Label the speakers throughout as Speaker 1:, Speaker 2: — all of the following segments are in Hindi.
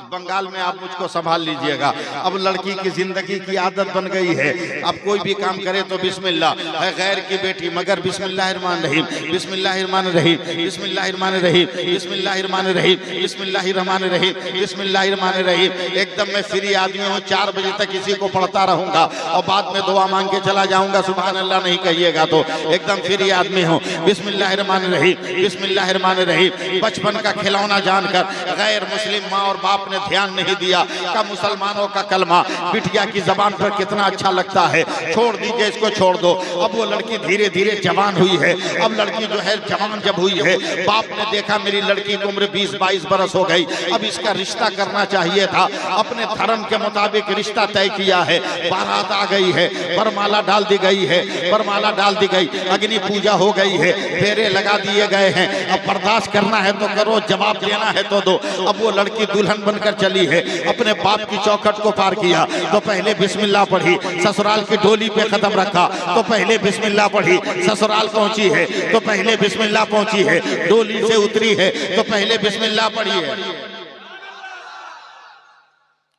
Speaker 1: बंगाल में आप मुझको संभाल लीजिएगा। अब लड़की की जिंदगी की आदत बन गई है, अब कोई भी काम करे तो बिस्मिल्लाह, है गैर की बेटी मगर बिस्मिल्लाहिर्रहमानिर्रहीम, बिस्मिल्लाहिर्रहमानिर्रहीम, बिस्मिल्लाहिर्रहमानिर्रहीम, बिस्मिल्लाहिर्रहमानिर्रहीम, बिस्मिल्लाहिर्रहमानिर्रहीम, बिस्मिल्लाहिर्रहमानिर्रहीम। एकदम मैं फ्री आदमी हूँ, 4 बजे तक इसी को पढ़ता रहूंगा और बाद में दुआ मांग के चला जाऊंगा। सुभान अल्लाह नहीं कहिएगा तो एकदम फ्री आदमी हूँ। बिस्मिल्लाहिर्रहमानिर्रहीम, बिस्मिल्लाहिर्रहमानिर्रहीम। बचपन का खिलौना जानकर गैर मुस्लिम माँ और बाप ने ध्यान नहीं दिया का मुसलमानों का कलमा बिटिया की जबान पर कितना अच्छा लगता है, छोड़ दीजिए इसको, छोड़ दो। अब वो लड़की धीरे धीरे जवान हुई है। अब लड़की जो है जवान जब हुई है, बाप ने देखा मेरी लड़की की उम्र 20-22 बरस हो गई, अब इसका रिश्ता करना चाहिए था। अपने धर्म के मुताबिक रिश्ता तय किया है। बारात आ गई है, वरमाला डाल दी गई है, वरमाला डाल दी गई, अग्नि पूजा हो गई है, फेरे लगा दिए गए हैं। अब बर्दाश्त करना है तो करो, जवाब देना है तो दो। अब वो लड़की दुल्हन बनकर चली है, अपने बाप की चौखट को पार किया तो पहले बिस्मिल्लाह पढ़ी, ससुराल की डोली पे कदम रखा तो पहले बिस्मिल्लाह पढ़ी, ससुराल पहुंची है तो पहले बिस्मिल्लाह पहुंची है, डोली से उतरी है तो पहले बिस्मिल्लाह पढ़ी है।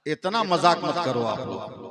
Speaker 1: इतना मजाक मत करो आप लोग।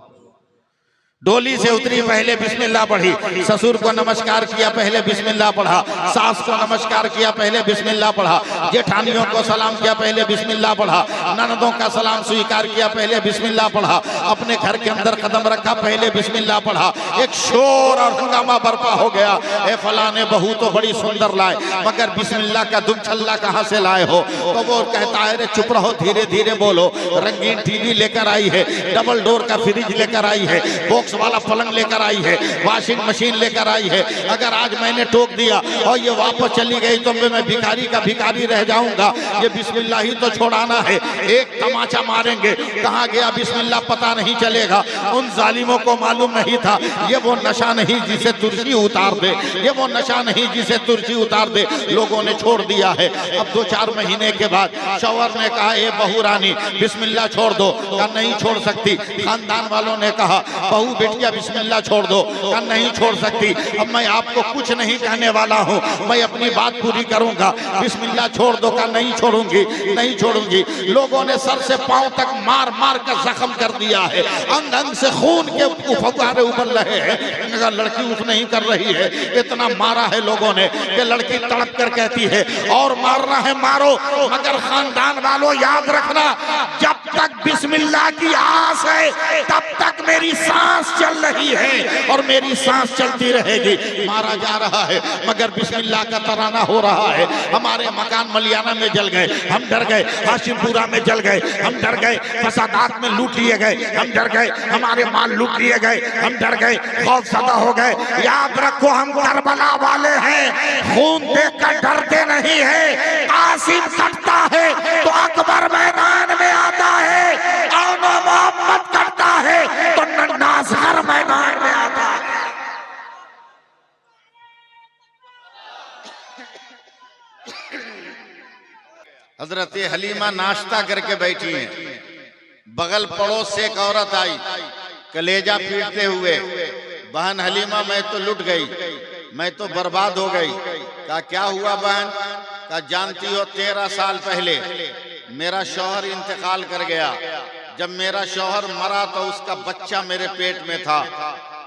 Speaker 1: डोली से उतरी पहले बिस्मिल्लाह पढ़ी, ससुर को नमस्कार किया पहले बिस्मिल्लाह पढ़ा, सास को नमस्कार किया पहले बिस्मिल्लाह पढ़ा, जेठानियों को सलाम किया पहले बिस्मिल्लाह पढ़ा, ननदों का सलाम स्वीकार किया पहले बिस्मिल्लाह पढ़ा, अपने घर के अंदर कदम रखा पहले बिस्मिल्लाह पढ़ा। एक शोर और हंगामा बर्पा हो गया, ए फलाने बहू तो बड़ी सुंदर लाए मगर बिस्मिल्लाह का दुम छल्ला कहाँ से लाए हो? तो वो कहता है रे चुप रहो, धीरे धीरे बोलो। रंगीन टीवी लेकर आई है, डबल डोर का फ्रिज लेकर आई है, बॉक्स वाला पलंग लेकर आई है, वॉशिंग मशीन लेकर आई है। अगर आज मैंने टोक दिया और ये वापस चली गई तो मैं भिखारी का भिखारी रह जाऊंगा। ये बिस्मिल्लाह ही तो छोड़ाना है, एक तमाचा मारेंगे, कहाँ गया बिस्मिल्लाह पता नहीं चलेगा। उन जालिमों को मालूम नहीं था ये वो नशा नहीं जिसे तुर्शी उतार दे, ये वो नशा नहीं जिसे तुर्शी उतार दे। लोगों ने छोड़ दिया है। अब 2-4 महीने के बाद शौहर ने कहा ये बहू रानी बिस्मिल्लाह छोड़ दो, कहा नहीं छोड़ सकती। खानदान वालों ने कहा बहू बेटिया बिस्मिल्लाह छोड़ दो, कहा नहीं छोड़ सकती। अब मैं आपको कुछ नहीं कहने वाला हूँ, मैं अपनी बात पूरी करूंगा। बिस्मिल्लाह छोड़ दो, कहा नहीं छोड़ूंगी, नहीं छोड़ूंगी। लोगों ने सर से पांव तक मार मार कर जख्म कर दिया है, अंग अंग से खून के फव्वारे उबल रहे हैं। अगर लड़की उठ नहीं कर रही है, इतना मारा है लोगों ने कि लड़की तड़प कर कहती है और मारना है मारो, मगर खानदान वालों याद रखना जब तक बिस्मिल्लाह की आस है तब तक मेरी सांस चल रही है और मेरी सांस चलती रहेगी। मारा जा रहा है मगर बिस्मिल्लाह का तराना हो रहा है। हमारे मकान मलियाना में जल गए, हम डर गए। हाशिमपुरा में जल गए, हम डर गए। फसादात में लूट लिए गए, हम डर गए। हमारे माल लूट लिए गए, हम डर गए, खौफजदा हो गए। याद रखो हम करबला वाले हैं, खून देखकर डरते नहीं है। कासिम कटता है तो अकबर मैदान में आता है, और मोहम्मद करता है तो नन्नास हर मैदान में आता है। हजरत हलीमा नाश्ता करके बैठी हैं, बगल पड़ोस से एक औरत आई कलेजा पीटते हुए, बहन हलीमा मैं तो लुट गई, मैं तो बर्बाद हो गई। कहा क्या हुआ बहन? कहा जानती हो 13 साल पहले मेरा शौहर इंतकाल कर गया। जब मेरा शौहर मरा तो उसका बच्चा मेरे पेट में था।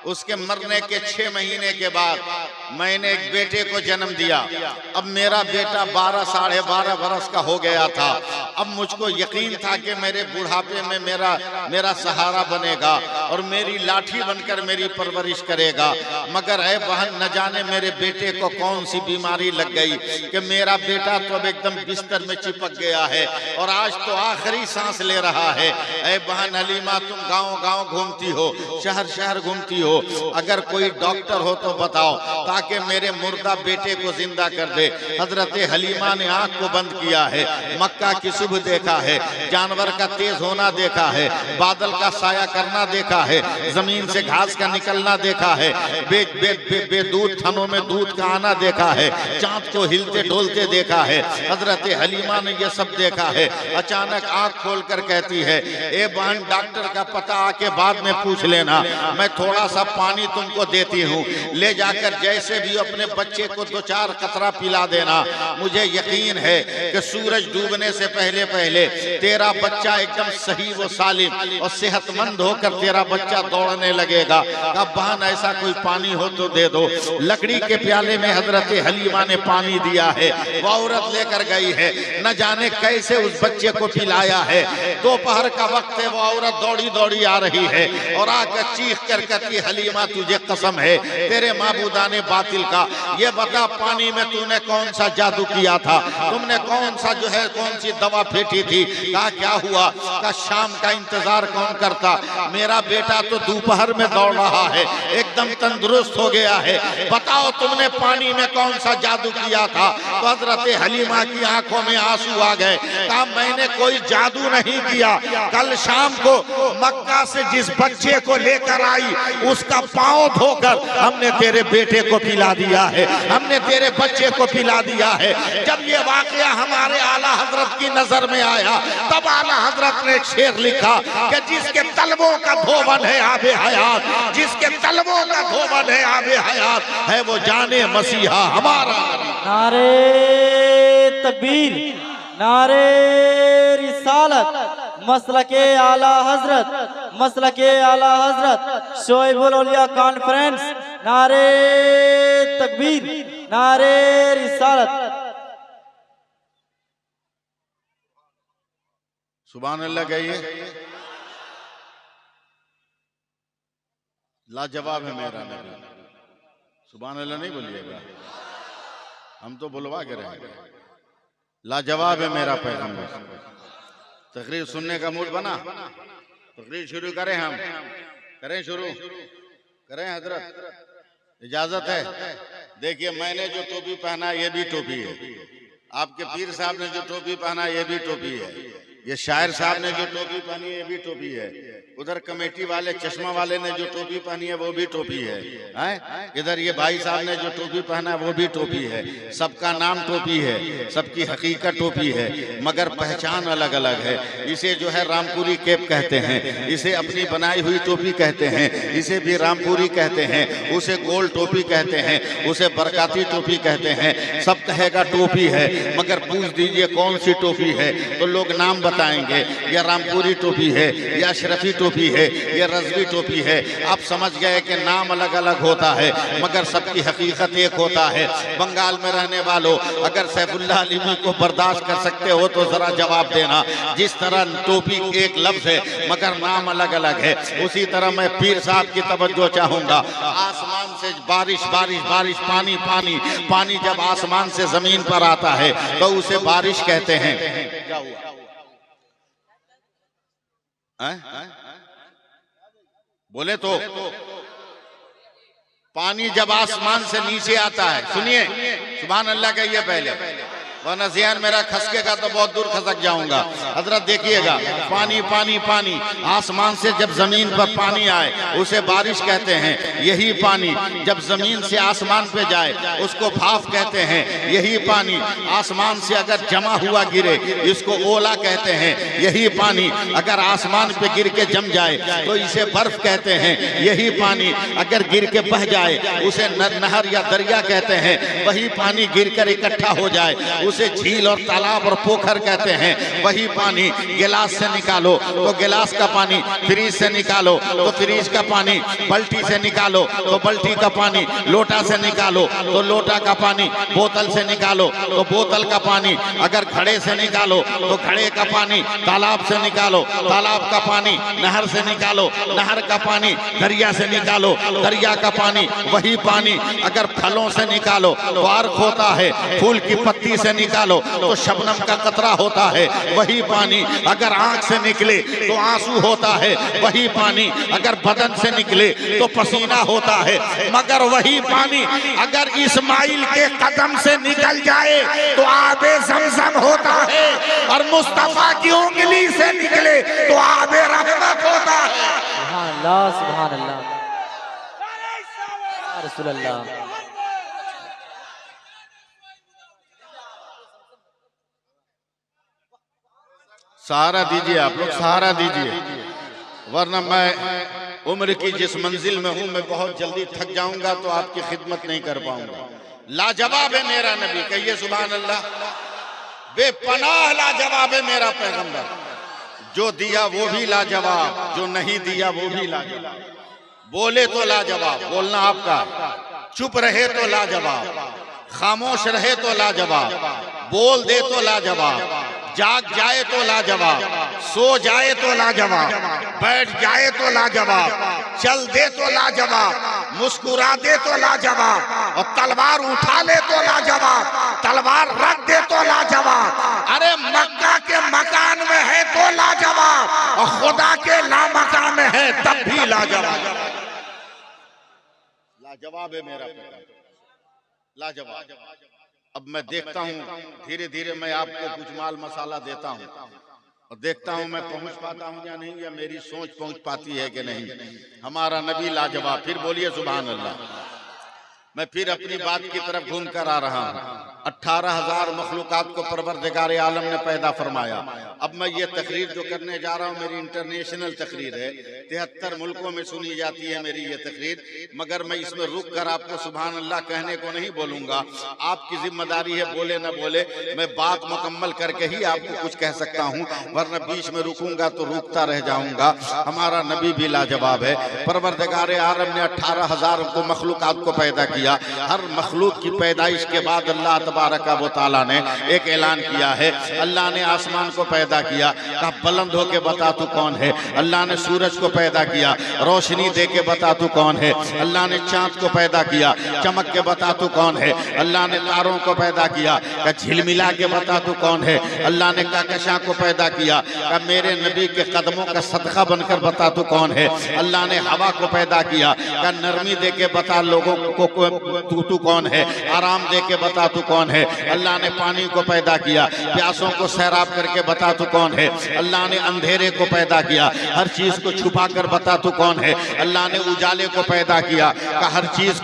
Speaker 1: उसके मरने के 6 महीने के बाद मैंने एक बेटे को जन्म दिया। अब मेरा बेटा 12 साढ़े 12 बरस का हो गया था। अब मुझको यकीन था कि मेरे बुढ़ापे में मेरा सहारा बनेगा और मेरी लाठी बनकर मेरी परवरिश करेगा। मगर है बहन न जाने मेरे बेटे को कौन सी बीमारी लग गई कि मेरा बेटा तो अब एकदम बिस्तर में चिपक गया है और आज तो आखिरी सांस ले रहा है। ऐ बहन हलीमा तुम गाँव गाँव घूमती हो, शहर शहर घूमती हो, अगर कोई डॉक्टर हो तो बताओ ताकि मेरे मुर्दा बेटे को जिंदा कर दे। हजरत हलीमा ने आंख को बंद किया है, मक्का की सुबह देखा है, जानवर का तेज होना देखा है, बादल का साया करना देखा है, जमीन से घास का निकलना देखा है, बेदूध थनों में दूध का आना देखा है, चांद को हिलते डोलते देखा है। हजरत हलीमा ने यह सब देखा है। अचानक आंख खोलकर कहती है ए बहन डॉक्टर का पता आके बाद में पूछ लेना, मैं थोड़ा सा पानी तुमको देती हूँ, ले जाकर जैसे कैसे भी अपने बच्चे को 2-4 कतरा पिला देना। मुझे यकीन है कि सूरज डूबने से पहले पहले तेरा बच्चा एकदम सही व सालिम और सेहतमंद होकर तेरा बच्चा दौड़ने लगेगा। अब बहन ऐसा कोई पानी हो तो दे दो। लकड़ी के प्याले में हजरत हलीमा ने पानी दिया है, वो औरत लेकर गई है, न जाने कैसे उस बच्चे को पिलाया है। दोपहर का वक्त है, वो औरत दौड़ी दौड़ी आ रही है और आकर चीख कर कहती, हलीमा तुझे कसम है तेरे माबूदाने बातिल का, ये बता पानी में तूने कौन सा जादू किया था, तुमने कौन सा जो है कौन सी दवा फेंटी थी। कहा क्या हुआ? कहा शाम का इंतजार कौन करता, मेरा बेटा तो दोपहर में दौड़ रहा है, एकदम तंदुरुस्त हो गया है, बताओ तुमने पानी में कौन सा जादू किया था। तो हजरत हलीमा की आंखों में आंसू आ गए। कहा मैंने कोई जादू नहीं किया, कल शाम को मक्का से जिस बच्चे को लेकर आई उसका पांव धोकर हमने तेरे बेटे को पिला दिया है, हमने तेरे बच्चे को पिला दिया है। जब ये वाकया हमारे आला हजरत की नजर में आया तब आला हजरत ने एक शेर लिखा कि जिसके तलबों का धोवन है आबे हयात, जिसके तलबों का धोवन है आबे हयात, है वो जाने मसीहा हमारा।
Speaker 2: नारे तकबीर, नारे रिसालत, मसलके आला हजरत, मसलके आला हजरत, शोएबुल औलिया कॉन्फ्रेंस। नारे तकबीर, नारे रिसालत।
Speaker 1: सुभान अल्लाह कहिए। लाजवाब है मेरा नबी। सुभान अल्लाह नहीं बोलिएगा, हम तो बुलवा के रहेंगे। लाजवाब है मेरा पैगंबर। तकरीर सुनने का मूड बना, तकरीर शुरू करें, हम करें शुरू करें। हजरत इजाजत है? देखिए मैंने जो टोपी पहना ये भी टोपी है, आपके पीर साहब ने जो टोपी पहना ये भी टोपी है, ये शायर साहब ने जो टोपी पहनी है ये भी टोपी है, उधर कमेटी वाले चश्मा वाले ने जो टोपी पहनी है वो भी टोपी है, इधर ये भाई साहब ने जो टोपी पहना है वो भी टोपी है। सबका नाम टोपी है, सबकी हकीकत टोपी है, मगर पहचान अलग अलग है। इसे जो है रामपुरी कैप कहते हैं, इसे अपनी बनाई हुई टोपी कहते हैं, इसे भी रामपुरी कहते हैं, उसे गोल टोपी कहते हैं, उसे बरकाती टोपी कहते हैं। सब कहेगा टोपी है, मगर पूछ दीजिए कौन सी टोपी है तो लोग नाम बताएंगे, या रामपुरी टोपी है, या अशरफी टोपी है, या रजवी टोपी है। आप समझ गए कि नाम अलग अलग होता है मगर सबकी हकीकत एक होता है। बंगाल में रहने वालों अगर सैफुल्लाह अलीमी को बर्दाश्त कर सकते हो तो जरा जवाब देना। जिस तरह टोपी एक लफ्ज है मगर नाम अलग अलग है, उसी तरह मैं पीर साहब की तवज्जो चाहूंगा। आसमान से बारिश बारिश बारिश, पानी पानी पानी जब आसमान से जमीन पर आता है तो उसे बारिश कहते हैं। क्या हुआ? बोले तो पानी जब आसमान से नीचे आता है, सुनिए सुभान अल्लाह कहिए पहले, वरना ज़हन मेरा खसकेगा तो बहुत दूर खसक जाऊंगा। हजरत देखिएगा, पानी पानी पानी, आसमान से जब जमीन पर पानी आए उसे बारिश कहते हैं। यही पानी जब जमीन से आसमान पे जाए उसको भाफ कहते हैं। यही पानी आसमान से अगर जमा हुआ गिरे इसको ओला कहते हैं। यही पानी अगर आसमान पे गिर के जम जाए तो इसे बर्फ कहते हैं। यही पानी अगर गिर के बह जाए उसे नहर या दरिया कहते हैं। वही पानी गिर कर इकट्ठा हो जाए उसे झील और तालाब और पोखर कहते हैं। वही पानी गिलास से निकालो तो गिलास का पानी, फ्रिज से निकालो तो फ्रिज का पानी, बाल्टी से निकालो तो बाल्टी का पानी, लोटा से निकालो तो लोटा का पानी, बोतल से निकालो तो बोतल का पानी, अगर घड़े से निकालो तो घड़े का पानी, तालाब से निकालो तालाब का पानी, नहर से निकालो नहर का पानी, दरिया से निकालो दरिया का पानी। वही पानी अगर फलों से निकालो तो अर्क होता है, फूल की पत्ती से निकालो तो शबनम का कतरा होता है। वही पानी अगर आंख से निकले तो आंसू होता है। वही पानी अगर बदन से निकले तो पसीना होता है। मगर वही पानी अगर इस्माइल के कदम से निकल जाए तो आबे ज़मज़म होता है, और मुस्तफा की उंगली से निकले तो आबे रहमत होता है।
Speaker 2: सुभान अल्लाह, सुभान अल्लाह, रसूल अल्लाह।
Speaker 1: सहारा दीजिए, आप लोग सहारा दीजिए, वरना मैं उम्र की जिस मंजिल में हूं मैं बहुत जल्दी थक जाऊंगा तो आपकी खिदमत नहीं कर पाऊंगा। लाजवाब है मेरा नबी, कहिए सुभान अल्लाह। बेपनाह लाजवाब है मेरा पैगंबर, जो दिया वो भी लाजवाब, जो नहीं दिया वो भी लाजवाब। बोले तो लाजवाब, बोलना आपका, चुप रहे तो लाजवाब, खामोश रहे तो लाजवाब, बोल दे तो लाजवाब, जाग जाए तो लाजवाब, सो जाए तो लाजवाब, बैठ जाए तो लाजवाब, चल दे तो लाजवाब, मुस्कुरा दे तो लाजवाब, और तलवार उठा ले तो लाजवाब, तलवार रख दे तो लाजवाब। अरे मक्का के मकान में है तो लाजवाब, और खुदा के लामकान में है तब भी लाजवाब। लाजवाब है मेरा लाजवाब। अब मैं देखता हूँ धीरे धीरे मैं आपको कुछ माल मसाला देता हूँ और देखता हूँ मैं पहुँच पाता हूँ या नहीं, या मेरी सोच पहुँच पाती है कि नहीं। हमारा नबी लाजवाब। फिर बोलिए सुभान अल्लाह। मैं फिर अपनी बात की तरफ घूम कर आ रहा हूँ। 18,000 मखलूकात को परवरदिगार आलम ने पैदा फरमाया। अब मैं ये तकरीर जो करने जा रहा हूँ मेरी इंटरनेशनल तकरीर है, 73 मुल्कों में सुनी जाती है मेरी ये तकरीर, मगर मैं इसमें रुक कर आपको सुभान अल्लाह कहने को नहीं बोलूंगा। आपकी जिम्मेदारी है, बोले न बोले मैं बात मुकम्मल करके ही आपको कुछ कह सकता हूँ, वरना बीच में रुकूंगा तो रुकता रह जाऊंगा। हमारा नबी भी लाजवाब है। परवरदिगार आलम ने 18,000 को मखलूकात को पैदा किया। हर मखलूक की पैदाइश के बाद अल्लाह तबारक व तआला ने एक ऐलान किया है। अल्लाह ने आसमान को पैदा किया, कहा बुलंद होके बता तू कौन है। अल्लाह ने सूरज को पैदा किया, रोशनी दे के बता तू कौन है। अल्लाह ने चांद को पैदा किया, चमक के बता तू कौन है। अल्लाह ने तारों को पैदा किया, कहा झिलमिला के बता तू कौन है। अल्लाह ने कहकशां को पैदा किया, कहा मेरे नबी के कदमों का सदका बनकर बता तू कौन है। अल्लाह ने हवा को पैदा किया, कहा नरमी दे के बता लोगों को तू कौन है। आराम दे के बता तू कौन है। अल्लाह ने पानी को पैदा किया, प्यासों को सैराब करके बता तू कौन है। अल्लाह ने अंधेरे को पैदा किया, हर चीज को छुपा कर बता तू कौन है। अल्लाह ने उजाले को पैदा किया, का हर चीज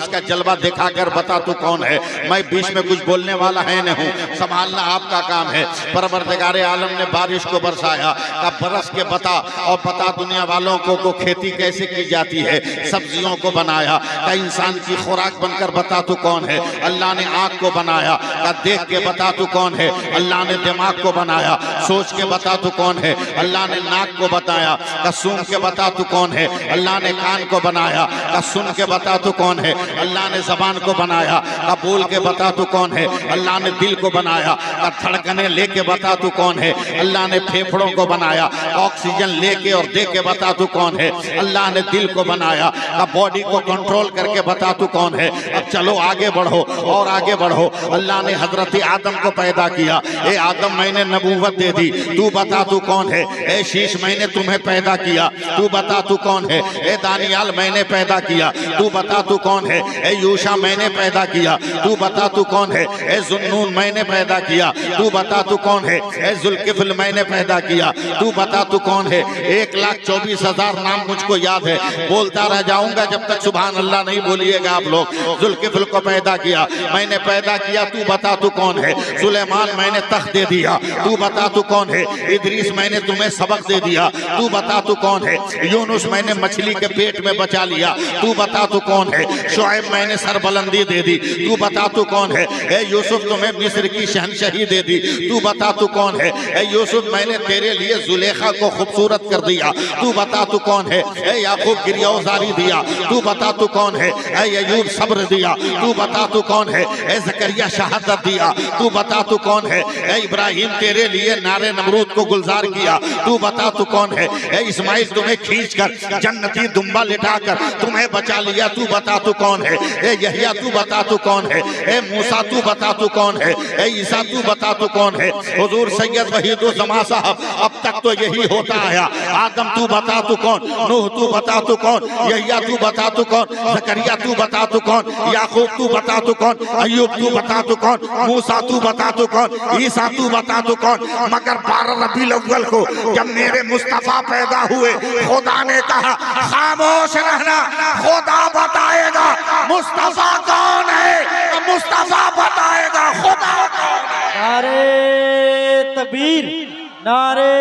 Speaker 1: का जलवा दिखाकर बता तू कौन है। मैं बीच में कुछ बोलने वाला है नहीं, संभालना आपका काम है। परवरदिगार आलम ने बारिश को बरसाया, का बरस के बता और बता दुनिया वालों को खेती कैसे की जाती है। सब्जियों को बनाया, का इंसान की खुराक बनकर बता तू कौन है। अल्लाह ने आंख को बनाया, का देख के बता तू कौन है। अल्लाह ने दिमाग को बनाया, सोच के बता तू कौन है। अल्लाह ने नाक को बताया, का सूंघ के बता तू कौन है। अल्लाह ने कान को बनाया, का सुन के बता तू कौन है। अल्लाह ने जबान को बनाया, का बोल के बता तू कौन है। अल्लाह ने दिल को बनाया, का धड़कने लेके बता तू कौन है। अल्लाह ने फेफड़ों को बनाया, ऑक्सीजन लेके और दे के बता तू कौन है। अल्लाह ने दिल को बनाया, का बॉडी को कंट्रोल करके बता तू कौन है। अब चलो आगे बढ़ो और आगे बढ़ो। अल्लाह ने हजरत आदम को पैदा किया, ए आदम मैंने नबूवत दे दी, तू बता तू कौन है। ए शीश मैंने तुम्हें पैदा किया, तू बता तू कौन है। ए दानियाल मैंने पैदा किया, तू बता तू कौन है। ए यूशा मैंने पैदा किया, तू बता तू कौन है। ए जुन्नून मैंने पैदा किया, तू बता तू कौन है। ए जुल्किफल मैंने पैदा किया, तू बता तू कौन है। 1,24,000 नाम मुझको याद है, बोलता रह जाऊंगा जब तक सुभान अल्लाह नहीं बोलिएगा आप लोग। जुल्किफल को पैदा किया, मैंने पैदा किया, तू बता तू कौन है। सुलेमान मैंने तख्त दे दिया, तू बता तू कौन है। इदरीस मैंने तुम्हें सबक दे दिया, तू बता तू कौन है। यूनुस मैंने मछली के पेट में बचा लिया, तू बता तू कौन है। शुएब मैंने सरबलंदी दे दी, तू बता तू कौन है। ए यूसुफ तुम्हें मिस्र की शहनशाही दे दी, तू बता तू कौन है। ए यूसुफ मैंने तेरे लिए जुलेखा को खूबसूरत कर दिया, तू बता तू कौन है। ए याकूब गिरियाजारी दिया, तू बता तू कौन है। ए अय्यूब सब्र दिया, तू बता तू कौन है। ए जकरिया शहादत दिया, तू बता तू कौन है। ए इब्राहिम तेरे लिए नारे नमरूद को गुलजार किया, तू बता तू कौन है। ए इस्माइल तुम्हें खींचकर जन्नती दुम्बा लिटाकर तुम्हें बचा लिया, तू बता तू कौन है। ए यहिया तू बता तू कौन है। ए मूसा तू बता तू कौन है। ए ईसा तू बता तू कौन है। हुजूर सैयद वहीदुज़्ज़मा साहब अब तक तो यही होता आया। आदम तू बता तू कौन, नूह तू बता तू कौन, यहिया तू बता तू कौन, जकरिया तू बता तू कौन, याकूब तू बता तू कौन, अय्यूब तू बता तू कौन, मूसा तू बता तू कौन, ईसा तू बता तू कौन। मगर 12 रबीउल अव्वल को जब मेरे मुस्तफा पैदा हुए, खुदा ने कहा खामोश रहना, खुदा बताएगा मुस्तफा कौन है। मुस्तफा बताएगा खुदा कौन है।
Speaker 2: नारे तकबीर, नारे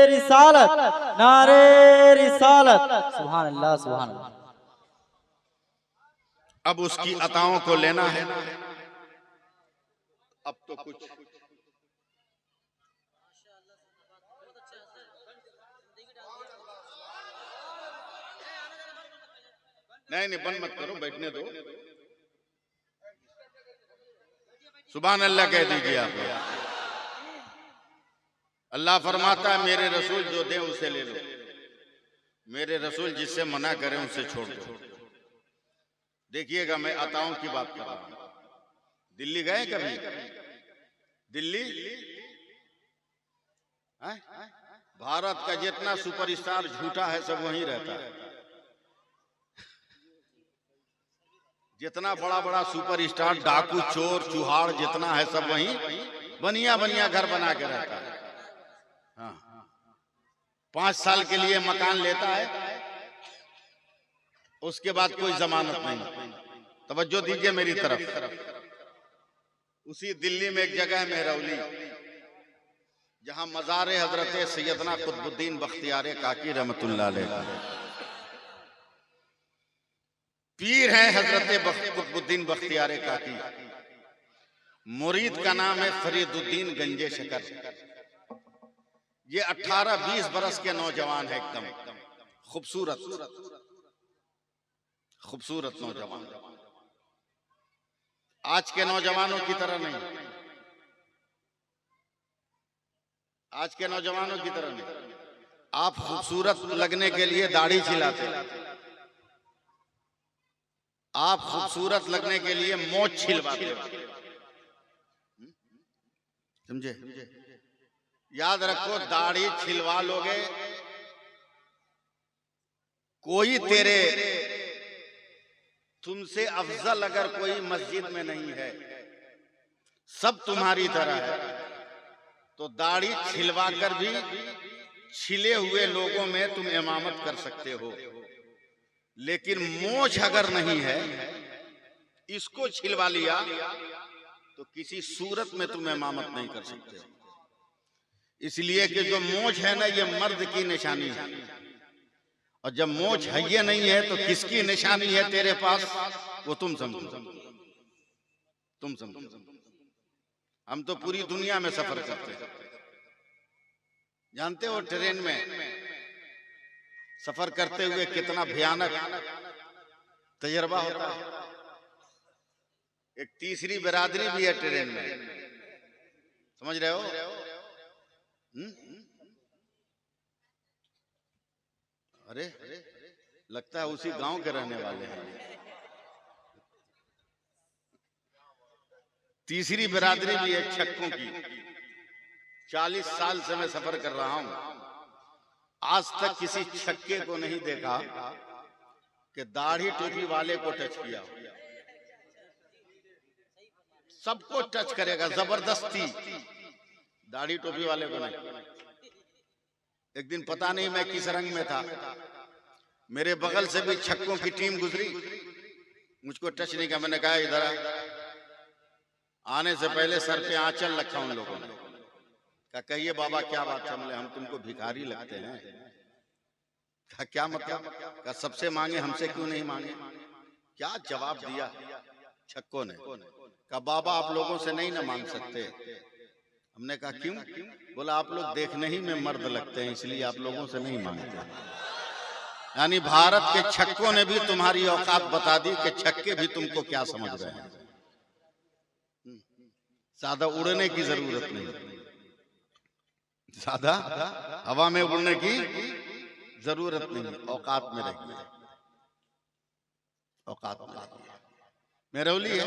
Speaker 2: रिसालत। रिसालत, नारे रिसालत। सुभान अल्लाह, सुभान अल्लाह।
Speaker 1: अब उसकी अताओं को लेना है। अब तो कुछ नहीं, बंद मत करो, बैठने दो। सुभान अल्लाह कह दीजिए आप। अल्लाह फरमाता है मेरे रसूल जो दे उसे ले लो, मेरे रसूल जिससे मना करें उसे छोड़ दो। देखिएगा, मैं अताओं की बात कर रहा हूं। दिल्ली गए कभी? दिल्ली है? भारत का जितना सुपरस्टार झूठा है सब वहीं रहता है। जितना बड़ा बड़ा सुपरस्टार, डाकू, चोर, चुहाड़ जितना है सब वहीं बनिया बनिया घर बना के रहता है। हाँ, 5 साल के लिए मकान लेता है, उसके बाद कोई जमानत नहीं। तवज्जो दीजिए मेरी तरफ। उसी दिल्ली में एक जगह है मेहरौली, जहां मज़ार हजरत सैयदना कुतुबुद्दीन बख्तियार काकी रहमतुल्लाह अलैह पीर हैं हजरत कुतुबुद्दीन बख्तियार काकी। मुरीद का नाम है फरीदुद्दीन गंजे शकर। ये 18-20 बरस के नौजवान है, एकदम खूबसूरत खूबसूरत नौजवान। आज के नौजवानों की तरह नहीं, आज के नौजवानों की तरह नहीं। आप खूबसूरत लगने के लिए दाढ़ी छिलाते, आप खूबसूरत लगने के लिए मोछ छिलवाते। समझे? याद रखो, दाढ़ी छिलवा लोगे, कोई तेरे तुमसे अफजल अगर कोई मस्जिद में नहीं है, सब तुम्हारी तरह है, तो दाढ़ी छिलवा कर भी छिले हुए लोगों में तुम इमामत कर सकते हो। लेकिन मोछ अगर नहीं है, इसको छिलवा लिया तो किसी सूरत में तुम इमामत नहीं कर सकते। इसलिए कि जो मोछ है ना, ये मर्द की निशानी है, और जब मोछ है ये नहीं है तो किसकी निशानी है तेरे पास, वो तुम समझो, तुम समझो। हम तो पूरी दुनिया में सफर करते हैं, जानते हो ट्रेन में सफर करते हुए कितना भयानक तजर्बा होता है। एक तीसरी बिरादरी भी है ट्रेन में, समझ रहे हो? अरे लगता है उसी गांव के रहने वाले हैं। तीसरी बिरादरी भी है छक्कों की। 40 साल से मैं सफर कर रहा हूं, आज तक किसी छक्के को नहीं देखा कि दाढ़ी टोपी वाले को टच किया। सबको टच करेगा जबरदस्ती, दाढ़ी टोपी वाले को नहीं। एक दिन पता नहीं मैं किस रंग में था, मेरे बगल से भी छक्कों की टीम गुजरी, मुझको टच नहीं किया। मैंने कहा इधर आने से पहले सर पे आंचल रखा उन लोगों ने। कहा कहिए बाबा क्या बात है? हम तुमको भिखारी लगते हैं। कहा क्या मतलब? कहा सबसे मांगे, हमसे क्यों नहीं मांगे? क्या जवाब दिया छक्कों ने? कहा बाबा आप लोगों से नहीं ना मांग सकते। हमने कहा क्यों? बोला आप लोग देखने ही में मर्द लगते हैं, इसलिए आप लोगों से नहीं मांगते। यानी भारत के छक्कों ने भी तुम्हारी औकात बता दी कि छक्के भी तुमको क्या समझ रहे हैं। ज्यादा उड़ने की जरूरत नहीं, ज्यादा हवा में उड़ने की जरूरत नहीं, औकात में रहिए, औकात में रहिए। मेहरौली है,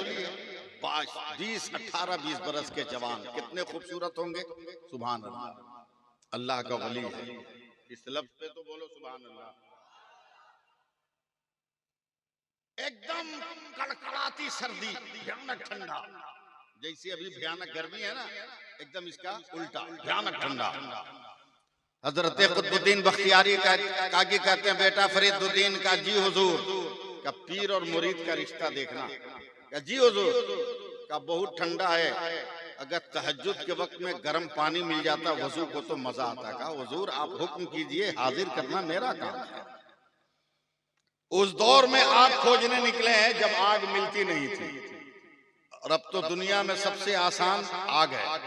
Speaker 1: 20, 18, 20 बरस के जवान कितने खूबसूरत होंगे। सुभान अल्लाह, अल्लाह का वली है। इस लफ्ज पे तो बोलो सुभान अल्लाह। एकदम कड़कड़ाती सर्दी, भयानक ठंडा, जैसे अभी भयानक गर्मी है ना, एकदम इसका उल्टा भयानक ठंडा। हजरत कुतुबुद्दीन बख्तियारी काकी कहते हैं बेटा फरीदुद्दीन का जी हुजूर का पीर और मुरीद का रिश्ता देखना। का जी हुजूर का बहुत ठंडा है, अगर तहज्जुद के वक्त में गर्म पानी मिल जाता वजू को तो मजा आता। कहा हुजूर आप हुक्म कीजिए, हाजिर करना मेरा काम है। उस दौर में आग खोजने निकले हैं जब आग मिलती नहीं थी, और अब तो दुनिया में सबसे आसान आग है।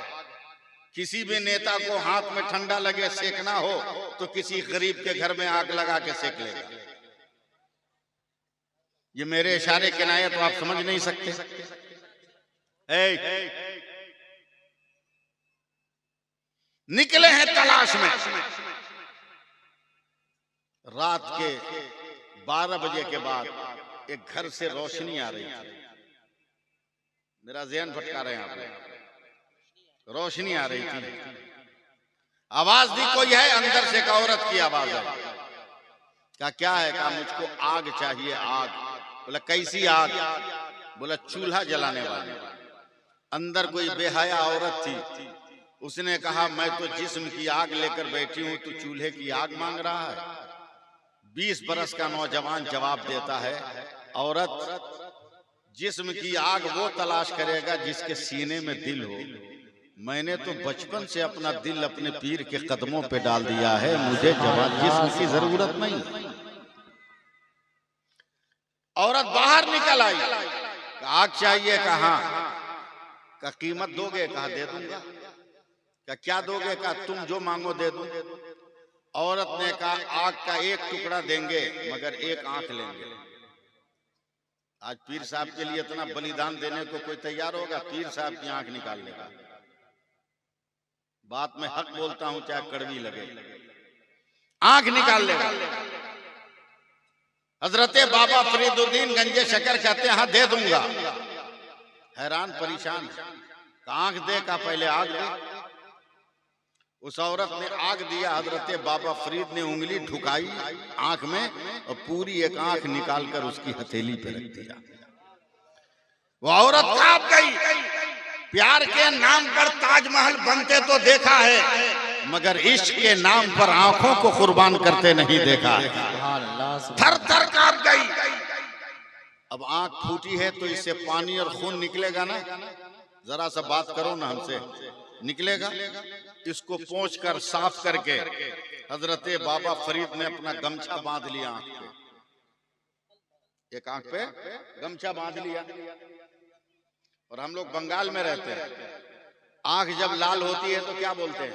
Speaker 1: किसी भी नेता को हाथ में ठंडा लगे सेकना हो तो किसी गरीब के घर में आग लगा के सेक लेगा। ये मेरे इशारे किनाये तो आप समझ नहीं सकते। निकले हैं तलाश में। रात के 12 बजे के बाद एक घर से रोशनी आ रही थी। मेरा ज़हन भटका रहे हैं आप। रोशनी आ रही थी, आवाज दी कोई है, अंदर से एक औरत की आवाज है। क्या है? कहा मुझको आग चाहिए, आग। बोला कैसी आग? बोला चूल्हा जलाने वाली। अंदर कोई बेहया औरत थी, उसने कहा मैं तो जिस्म की आग लेकर बैठी हूं, तो चूल्हे की आग मांग रहा है। 20 बरस का नौजवान जवाब देता है, औरत जिस्म की आग वो तलाश करेगा जिसके सीने में दिल हो। मैंने तो बचपन से अपना दिल अपने पीर के कदमों पे डाल दिया है, मुझे जवाब जिस्म की जरूरत नहीं। औरत बाहर निकल आई, आग चाहिए। कहा का कीमत दोगे? कहा दे दूंगा। क्या दोगे? कहा तुम जो मांगो दे दूं। औरत ने कहा आग का एक टुकड़ा देंगे मगर एक आंख लेंगे। आज पीर साहब के लिए इतना बलिदान देने को कोई तैयार होगा? पीर साहब की आंख निकाल लेगा। बात में हक बोलता हूं चाहे कड़वी लगे, आंख निकाल लेगा। हजरत बाबा फरीदुद्दीन गंजे शकर कहते हैं हाँ दे दूंगा। हैरान परेशान, आंख दे का पहले आग दे। उस औरत ने आग दिया। हजरत बाबा फरीद ने उंगली ढुकाई आंख में और पूरी एक आंख निकालकर उसकी हथेली पे रख दिया। वो औरत कांप गई। प्यार के नाम पर ताजमहल बनते तो देखा है, मगर इश्क के नाम पर आंखों को कुर्बान करते नहीं देखा है। थर थर कांप गई। अब आंख फूटी है तो इससे पानी और खून निकलेगा ना। जरा सा बात करो ना हमसे, निकलेगा? इसको पोंछ कर साफ करके हजरत बाबा फरीद ने अपना गमछा बांध लिया आंख पे। एक आंख पे गमछा बांध लिया। और हम लोग बंगाल में रहते हैं, आंख जब लाल होती है तो क्या बोलते हैं?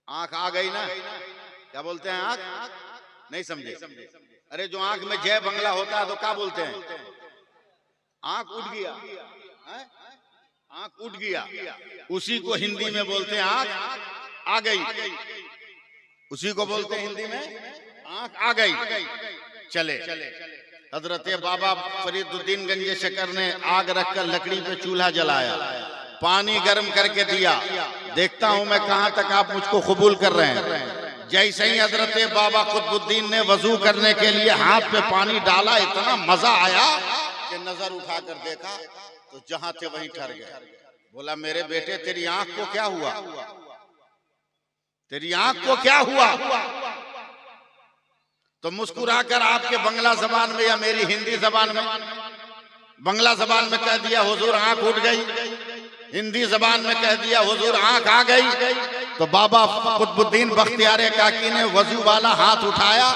Speaker 1: आंख आ गई ना, क्या बोलते हैं? आंख नहीं समझे? अरे जो आंख में जय बंगला होता है तो क्या बोलते हैं? आंख उठ गया, आंख उठ गया। उसी को हिंदी में बोलते हैं आंख आ गई। उसी को बोलते हैं हिंदी में आंख आ गई। चले हजरत बाबा फरीदुद्दीन गंजे शकर ने आग रखकर लकड़ी पे चूल्हा जलाया, पानी गर्म करके दिया। देखता हूं मैं कहां तक आप मुझको कबूल कर रहे हैं। जैसे ही हजरत बाबा कुतुबुद्दीन ने वजू करने के लिए हाथ पे पानी डाला, इतना मजा आया कि नजर उठाकर देखा तो जहां थे वहीं ठहर गए। बोला मेरे बेटे तेरी आंख को क्या हुआ? तेरी आंख को क्या हुआ? तो मुस्कुराकर आपके बंगला जबान में या मेरी हिंदी जबान में, बंगला जबान में कह दिया हुजूर आंख उठ गई, हिंदी जबान में कह दिया हुजूर आंख आ गई। तो बाबा कुतुबुद्दीन बख्तियार काकी ने वजू वाला हाथ उठाया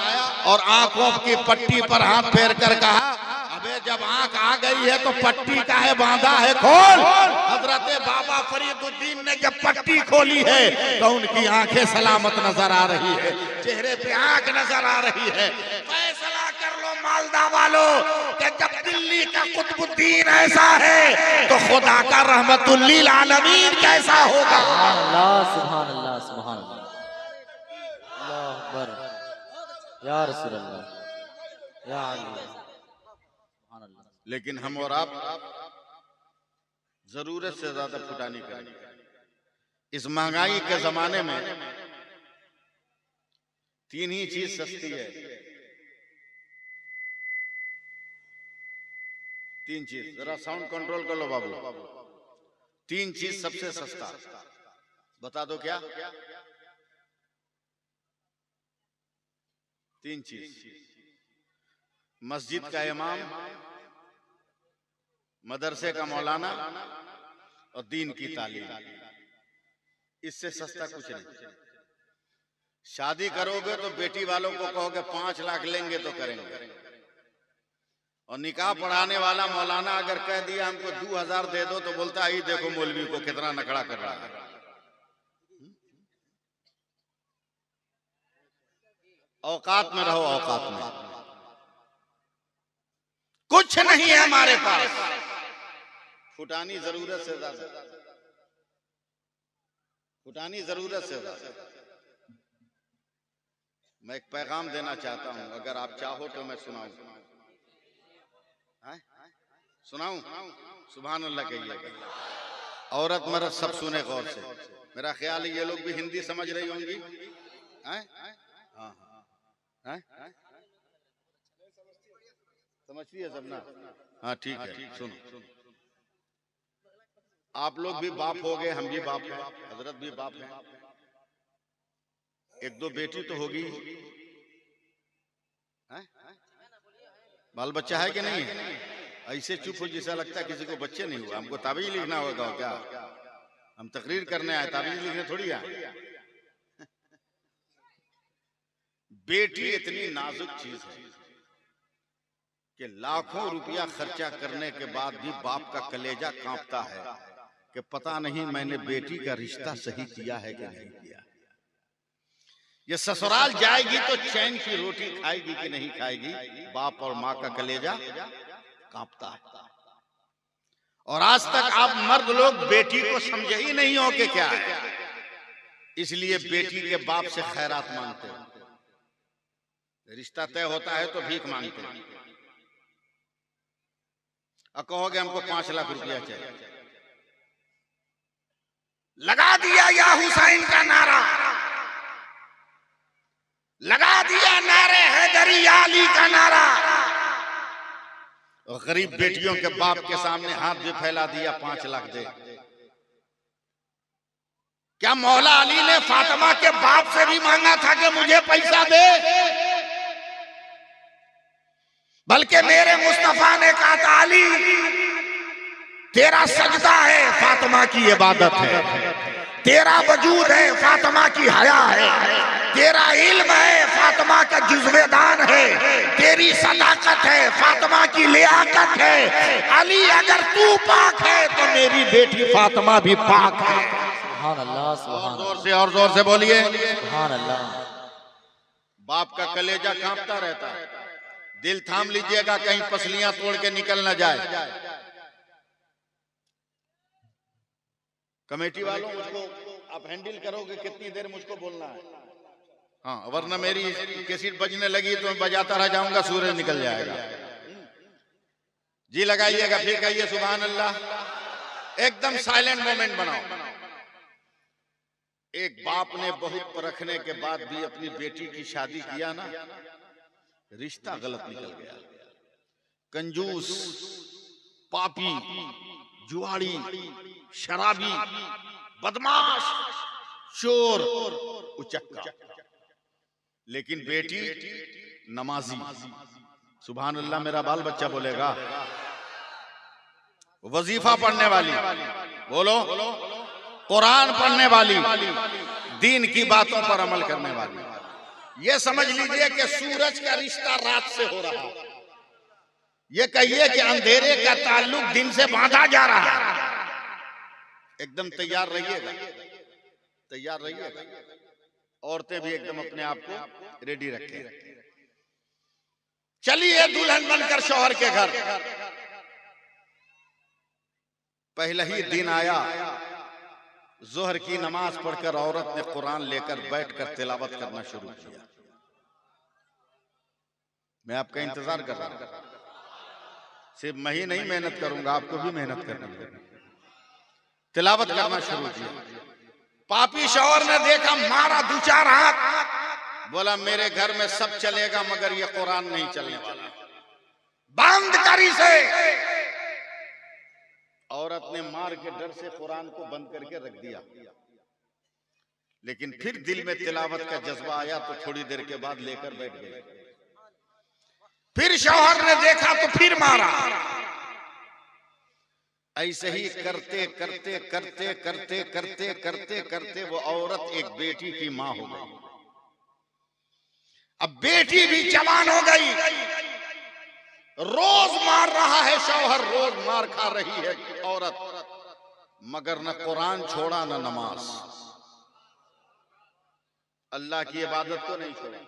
Speaker 1: और आंखों की पट्टी पर हाथ फेर कर कहा अबे जब आंख आ गई है तो पट्टी काहे बांधा है, खोल। हजरत बाबा फरीदुद्दीन ने जब पट्टी खोली है तो उनकी आंखें सलामत नजर आ रही है, चेहरे पे आंख नजर आ रही है। फैसला कर लो मालदा वालों कि जब दिल्ली का कुतुबुद्दीन ऐसा है तो खुदा का रहमतुल लिल आलमीन कैसा होगा।
Speaker 2: सुभान अल्लाह, सुभान अल्लाह, अल्लाह अकबर, या रसूल अल्लाह, या अली।
Speaker 1: लेकिन हम और आप जरूरत से ज्यादा फुटानी करें। इस महंगाई के जमाने में 3 ही चीज सस्ती है। 3 चीज, जरा साउंड कंट्रोल कर लो बाबू। 3 चीज सबसे सस्ता, बता दो क्या? 3 चीज, मस्जिद का इमाम, मदरसे का मौलाना और दीन की तालीम, इससे सस्ता कुछ नहीं। शादी करोगे तो बेटी वालों को कहोगे 5 लाख लेंगे तो करेंगे, और निकाह पढ़ाने वाला मौलाना अगर कह दिया हमको 2000 दे दो तो बोलता है देखो मौलवी को कितना नखड़ा कर रहा है। औकात में रहो, औकात में। कुछ नहीं है हमारे पास, फुटानी जरूरत से ज्यादा, फुटानी जरूरत से ज्यादा। मैं एक पैगाम देना चाहता हूं, अगर आप चाहो तो मैं सुनाऊं। सुनाऊं? सुभान अल्लाह कहिएगा। औरत मर्द सब सुने गौर से। मेरा ख्याल है ये लोग भी हिंदी समझ रही होंगी। हाँ, समझती है सब ना? हाँ ठीक है, सुनो। आप लोग भी बाप हो गए, हम भी बाप हैं, हजरत भी बाप हैं। 1-2 बेटी तो होगी, बाल बच्चा है कि नहीं है? ऐसे चुप हो जैसा लगता है किसी को बच्चे नहीं हुआ। हमको ताबीज लिखना होगा क्या? हम तकरीर करने आए, ताबीज लिखने थोड़ी आए। बेटी इतनी नाजुक चीज है कि लाखों रुपया खर्चा करने के बाद भी बाप का कलेजा कांपता है कि पता नहीं मैंने बेटी का रिश्ता सही किया है कि नहीं किया। ये ससुराल जाएगी तो चैन की रोटी खाएगी कि नहीं खाएगी, बाप और माँ का कलेजा कांपता है। और आज तक आप मर्द लोग बेटी को समझे ही नहीं हो कि क्या है, इसलिए बेटी के बाप से खैरात मांगते हो। रिश्ता तय होता है तो भीख मांगते हैं और कहोगे हमको 5 लाख रुपया चाहिए। लगा दिया या हुसैन का नारा, लगा दिया नारे हैदरी अली का नारा, और गरीब बेटियों के बाप के सामने हाथ भी फैला दिया 5 लाख दे। क्या मौला अली ने फातिमा के बाप से भी मांगा था कि मुझे पैसा दे? बल्कि मेरे मुस्तफा ने कहा था अली तेरा सजदा है फातिमा की इबादत है, तेरा वजूद है फातिमा की हया है, तेरा इल्म है फातिमा का जुज़्वेदान है, तेरी सदाकत है फातिमा की लियाकत है। अली अगर तू पाक है तो मेरी बेटी फातिमा भी पाक है।
Speaker 2: सुभान अल्लाह, सुभान अल्लाह,
Speaker 1: और जोर से बोलिए
Speaker 2: सुभान अल्लाह।
Speaker 1: बाप का कलेजा कांपता रहता है। दिल थाम लीजिएगा कहीं पसलियां तोड़ के निकल ना जाए। कमेटी वालों मुझको आप हैंडल करोगे, कितनी देर मुझको बोलना है? हाँ, वरना मेरी कैसेट बजने लगी तो मैं बजाता रह जाऊंगा, सूरज निकल जाएगा। जी लगाइएगा, फिर कहिए सुभान अल्लाह। एकदम साइलेंट मोमेंट बनाओ। एक बाप ने बहुत परखने के बाद भी अपनी बेटी की शादी किया ना, रिश्ता गलत निकल गया। कंजूस, पापी, जुआड़ी, शराबी, बदमाश, चोर, उचक्का, लेकिन बेटी नमाजी। सुभान अल्लाह, मेरा बाल बच्चा बोलेगा। वजीफा पढ़ने वाली, बोलो, कुरान पढ़ने वाली, दीन की बातों पर अमल करने वाली। ये समझ लीजिए कि सूरज का रिश्ता रात से हो रहा है। ये कहिए कि अंधेरे का ताल्लुक दिन से बांधा जा रहा है। एकदम तैयार रहिएगा, तैयार रहिएगा। औरतें भी एकदम अपने आप को रेडी रखें। चलिए दुल्हन बनकर शौहर के घर। पहला ही दिन आया, जोहर की नमाज पढ़कर औरत ने कुरान लेकर बैठकर तिलावत करना शुरू किया। मैं आपका इंतजार कर रहा हूं। सिर्फ मैं ही नहीं मेहनत करूंगा, आपको भी मेहनत करनी है। तिलावत करना शुरू किया। पापी शौहर ने देखा, मारा 2-4 हाथ, बोला मेरे घर में सब चलेगा मगर ये कुरान नहीं चलने वाला, बंद कर इसे। औरत ने मार के डर से कुरान को बंद करके रख दिया। लेकिन फिर दिल में तिलावत का जज्बा आया तो थोड़ी देर के बाद लेकर बैठ गई। फिर शौहर ने देखा तो फिर मारा। ऐसे ही करते करते करते करते करते करते करते वो औरत एक बेटी की मां हो गई। अब बेटी भी जवान हो गई, रोज मार रहा है शौहर, रोज मार खा रही है औरत, मगर न कुरान छोड़ा न नमाज, अल्लाह की इबादत को नहीं छोड़ा,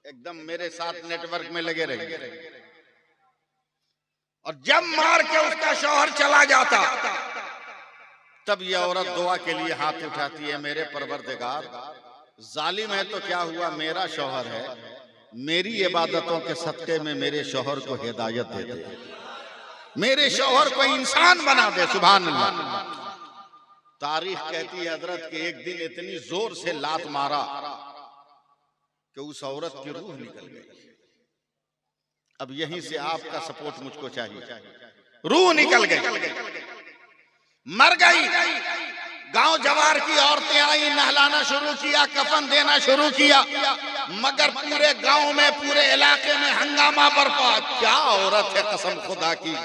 Speaker 1: एकदम मेरे साथ नेटवर्क में लगे रहे। और जब मार के उसका शौहर चला जाता तब यह औरत दुआ के लिए हाथ उठाती है, मेरे परवरदिगार जालिम है तो क्या हुआ, मेरा शौहर है, मेरी इबादतों के सदके में मेरे शौहर को हिदायत दे दे, मेरे शौहर को इंसान बना दे। सुभान अल्लाह। तारीख कहती है हजरत के एक दिन इतनी जोर से लात मारा कि उस औरत की रूह निकल गई। अब यहीं से आपका सपोर्ट मुझको चाहिए। रूह निकल गई, मर गई। गांव जवार की औरतें आई, नहलाना शुरू किया, कफन देना शुरू किया, मगर पूरे गांव में, पूरे इलाके में हंगामा बरपा। क्या औरत है कसम खुदा की,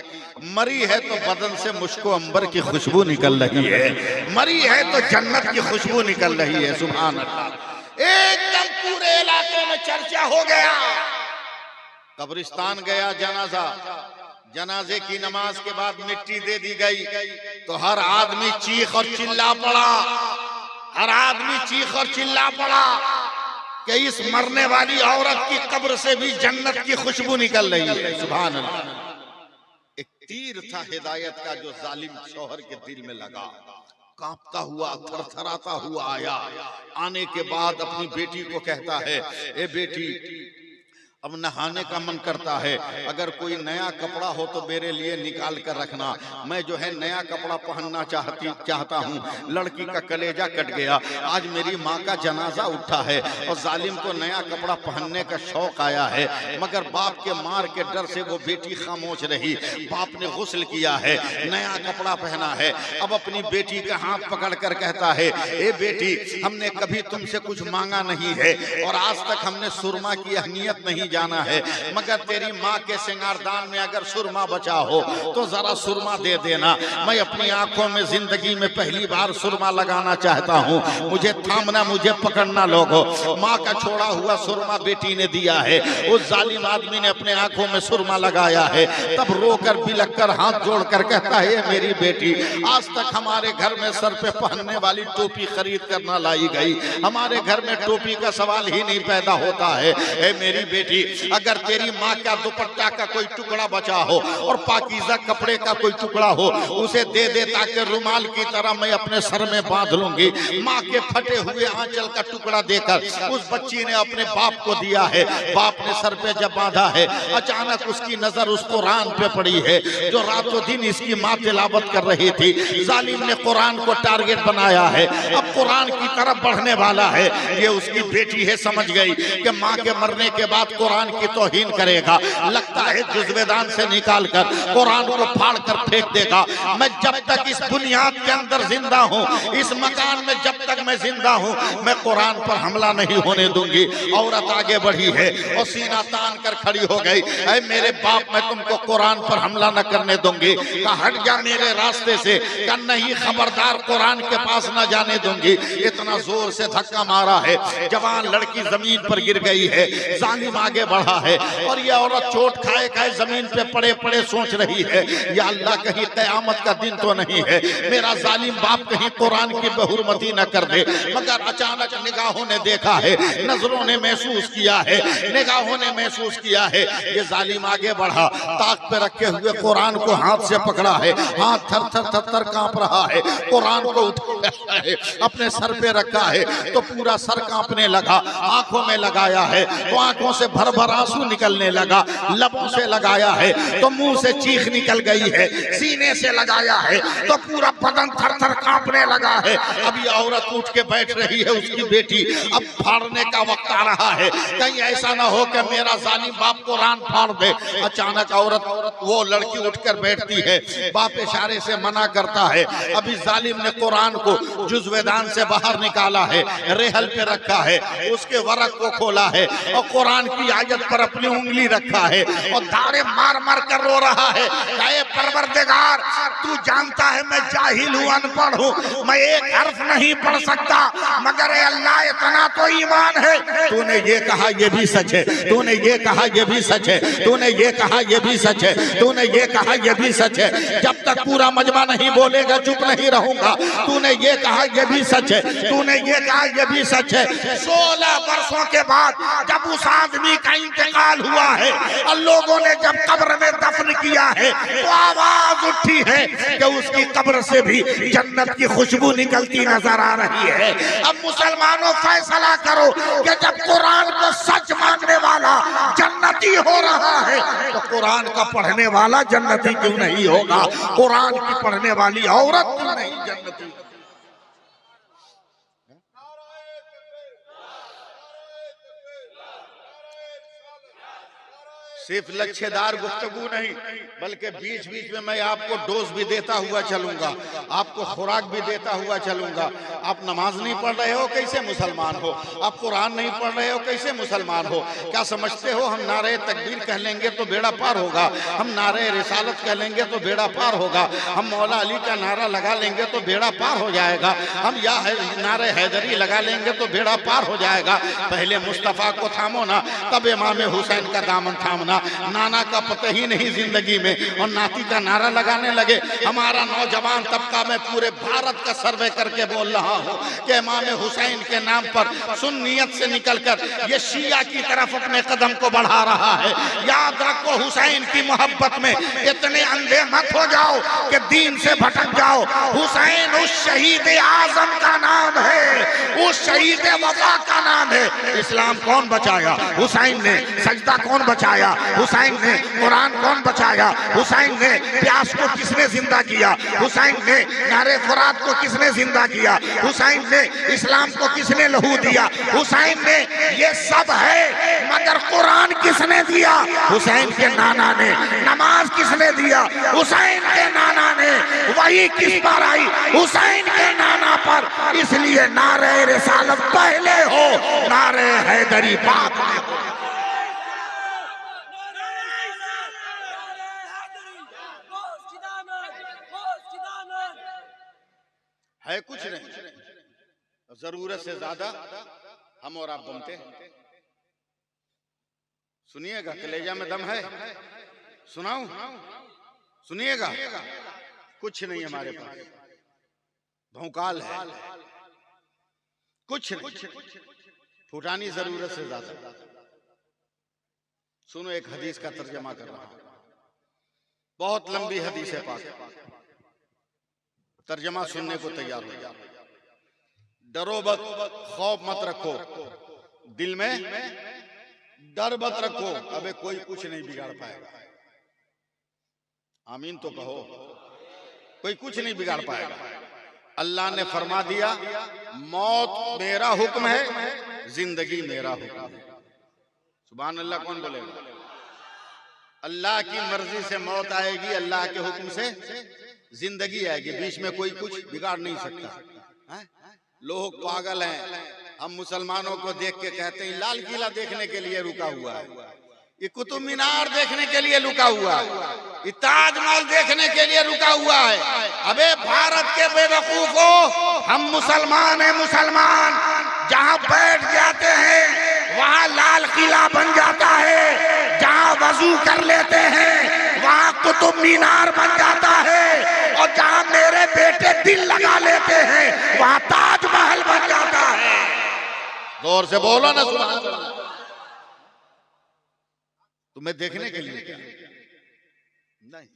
Speaker 1: मरी है तो बदन से मुश्को अंबर की खुशबू निकल रही है, मरी है तो जन्नत की खुशबू निकल रही है। सुभान अल्लाह। एकदम पूरे इलाके में चर्चा हो गया। कब्रिस्तान गया जनाजा, जनाजे की नमाज के बाद मिट्टी दे दी गई तो हर आदमी चीख और चिल्ला पड़ा, हर आदमी चीख और चिल्ला पड़ा कि इस मरने वाली औरत की कब्र से भी जन्नत की खुशबू निकल रही है। सुभान अल्लाह। एक तीर था हिदायत का जो जालिम शौहर के दिल में लगा, कांपता हुआ, थरथराता हुआ आया। आने के बाद अपनी बेटी को कहता है, ए बेटी अब नहाने का मन करता है, अगर कोई नया कपड़ा हो तो मेरे लिए निकाल कर रखना, मैं जो है नया कपड़ा पहनना चाहता हूँ। लड़की का कलेजा कट गया, आज मेरी माँ का जनाजा उठा है और जालिम को नया कपड़ा पहनने का शौक आया है, मगर बाप के मार के डर से वो बेटी खामोश रही। बाप ने गुस्ल किया है, नया कपड़ा पहना है, अब अपनी बेटी का हाथ पकड़ कर कहता है, ए बेटी हमने कभी तुमसे कुछ मांगा नहीं है और आज तक हमने सुरमा की अहमियत नहीं जाना है, मगर तेरी माँ के सिंगारदान में अगर सुरमा बचा हो तो जरा सुरमा दे देना। मैं अपनी आंखों में जिंदगी में पहली बार सुरमा लगाना चाहता हूँ, मुझे थामना, मुझे पकड़ना लोगो। माँ का छोड़ा हुआ सुरमा बेटी ने दिया है। उस जालिम आदमी ने अपने आंखों में सुरमा लगाया है, तब रोकर बिलक कर हाथ जोड़कर कहता है, मेरी बेटी आज तक हमारे घर में सर पे पहनने वाली टोपी खरीद कर ना लाई गई, हमारे घर में टोपी का सवाल ही नहीं पैदा होता है। ए मेरी बेटी अगर तेरी माँ का दुपट्टा का कोई टुकड़ा बचा हो और पाकीज़ा कपड़े का कोई टुकड़ा हो उसे दे दे, ताकि रुमाल की तरह मैं अपने सर में बांध लूंगी। माँ के फटे हुए आंचल का टुकड़ा देकर उस बच्ची ने अपने बाप को दिया है। बाप ने सर पे जब बांधा है, अचानक उसकी नजर उस कुरान पे पड़ी है जो रातों दिन इसकी माँ तिलावत कर रही थी। जालिम ने कुरान को टारगेट बनाया है, अब कुरान की तरफ बढ़ने वाला है। ये उसकी बेटी है, समझ गई कि माँ के मरने के बाद कुरान की तौहीन करेगा, लगता है जुज़्वेदान से निकाल कर कुरान को फाड़ कर फेंक देगा। मैं जब तक इस बुनियाद के अंदर जिंदा हूँ, इस मकान में जब तक मैं जिंदा हूँ, मैं कुरान पर हमला नहीं होने दूंगी। औरत आगे बढ़ी है और सीना तान कर खड़ी हो गई, ऐ मेरे बाप मैं तुमको कुरान पर हमला न करने दूंगी। कहा हट जा मेरे रास्ते से, कहा नहीं खबरदार कुरान के पास न जाने दूंगी। इतना जोर से धक्का मारा है, जवान लड़की जमीन पर गिर गई है। जालिम आगे बढ़ा है और यह औरत चोट खाए खाए जमीन पे पड़े पड़े सोच रही है, या अल्लाह कहीं कयामत का दिन तो नहीं है, मेरा जालिम बाप कहीं कुरान की बहुरमती न कर दे। मगर अचानक निगाहों ने देखा है, नजरों ने महसूस किया है, निगाहों ने महसूस किया है, ये जालिम आगे बढ़ा, ताक पे रखे हुए कुरान को हाथ से पकड़ा है, हाथ थर थर थर थर कांप रहा है, कुरान को उठाया है, अपने सर पे रखा है तो पूरा सर कांपने लगा। आंखों में लगाया है तो आंखों से भर भर आंसू निकलने लगा, लबों से लगाया है तो मुंह से चीख निकल गई है, सीने से लगाया है तो पूरा बदन थर थर कांपने लगा है। अब अभी औरत उठ के बैठ रही है, उसकी बेटी, अब फाड़ने का वक्त आ रहा है, कहीं ऐसा ना हो कि मेरा जालिम बाप कुरान फाड़ दे। अचानक औरत वो लड़की उठकर बैठती है, बाप इशारे से मना करता है। अभी जालिम ने कुरान को जुज़्वेदान से बाहर निकाला है, रेहल पे रखा है, उसके वरक को खोला है और कुरान की आयत पर अपनी उंगली रखा है और धारे मार मार कर रो रहा है। ऐ परवरदिगार, तू जानता है मैं जाहिल हूँ, अनपढ़ हूँ, मैं एक हर्फ नहीं पढ़ सकता, मगर अल्लाह इतना तो ईमान है। तूने ये कहा ये भी सच है, तूने ये कहा ये भी सच है, तूने ये कहा ये भी सच है, तूने ये कहा ये भी सच है। जब तक पूरा मजमा नहीं बोलेगा चुप नहीं रहूंगा। तूने ये कहा ये भी सच है, तूने ये कहा ये भी सच है। 16 वर्षों के बाद जब उस आदमी का इंतकाल हुआ है और लोगों ने जब कब्र में दफन किया है तो आवाज उठी है कि उसकी कब्र से भी जन्नत की खुशबू निकलती नजर आ रही है। अब मुसलमानों फैसला करो कि जब कुरान को सच मानने वाला जन्नती हो रहा है तो कुरान का पढ़ने वाला जन्नती क्यों नहीं होगा? कुरान की पढ़ने वाली औरत क्यों नहीं जन्नती? सिर्फ लक्ष्यदार गुफ्तगू नहीं, बल्कि बीच बीच में मैं आपको डोज भी देता हुआ चलूंगा, आपको खुराक भी देता हुआ चलूंगा। आप नमाज नहीं पढ़ रहे हो, कैसे मुसलमान हो? आप कुरान नहीं पढ़ रहे हो, कैसे मुसलमान हो? क्या समझते हो हम नारे तकबीर कह लेंगे तो बेड़ा पार होगा, हम नारे रिसालत कह लेंगे तो बेड़ा पार होगा, हम मौला अली का नारा लगा लेंगे तो बेड़ा पार हो जाएगा, हम या नारे हैदरी लगा लेंगे तो बेड़ा पार हो जाएगा? पहले मुस्तफ़ा को थामो ना, तब इमाम हुसैन का दामन थामना। नाना का पता ही नहीं जिंदगी में और नाती का नारा लगाने लगे। हमारा नौजवान तबका मैं पूरे भारत का सर्वे करके बोल रहा हूँ कि इमाम हुसैन के नाम पर सुन्नियत से निकलकर ये शिया की तरफ अपने कदम को बढ़ा रहा है। याद रखो, हुसैन की मोहब्बत में इतने अंधे मत हो जाओ कि दीन से भटक जाओ। हुसैन उस शहीद आजम का नाम है, उस शहीद वफा का नाम है। इस्लाम कौन बचाया? हुसैन ने। सजदा कौन बचाया? हुसैन ने। कुरान कौन बचाया? हुसैन ने। प्यास को किसने जिंदा किया? हुसैन ने। नारे फुरात को किसने जिंदा किया? हुसैन ने। इस्लाम को किसने लहू दिया? हुसैन ने। ये सब है, मगर कुरान किसने दिया? हुसैन के नाना ने। नमाज किसने दिया? हुसैन के नाना ने। वही किस पर आई? हुसैन के नाना पर। इसलिए नारे रिसालत पहले हो, नारे हैदरी बाद में हो। है कुछ नहीं, जरूरत से ज्यादा हम और आप बनते हैं। सुनिएगा, कलेजा में दम है, सुनाऊं? सुनिएगा, कुछ नहीं हमारे पास, भौकाल है, कुछ नहीं, फुटानी जरूरत से ज्यादा। सुनो, एक हदीस का तर्जमा कर रहा हूं, बहुत लंबी हदीस है पाक, तर्जमा सुनने को तैयार हो जाओ। डरो मत, खौफ मत रखो, दिल में डर मत रखो, अबे कोई कुछ नहीं बिगाड़ पाएगा। आमीन तो कहो। कोई कुछ नहीं बिगाड़ पाएगा। अल्लाह ने फरमा दिया, मौत मेरा हुक्म है, जिंदगी मेरा हुक्म है। सुभान अल्लाह। कौन बोलेगा? अल्लाह की मर्जी से मौत आएगी, अल्लाह के हुक्म से जिंदगी आएगी, बीच में कोई कुछ बिगाड़ नहीं सकता। लोग पागल हैं, हम मुसलमानों को देख के कहते हैं लाल किला देखने के लिए रुका हुआ है, ये कुतुब मीनार देखने के लिए रुका हुआ है, ये ताजमहल देखने के लिए रुका हुआ है। अबे भारत के बेवकूफो, हम मुसलमान हैं, मुसलमान जहां बैठ जाते हैं वहां लाल किला बन जाता है, जहां वजू कर लेते हैं वहां कुतुब मीनार बन जाता है, और जहां मेरे बेटे दिल लगा लेते हैं वहां ताजमहल बन जाता है। जोर से बोलो ना, सुभान अल्लाह। तुम्हें देखने के लिए क्या? नहीं,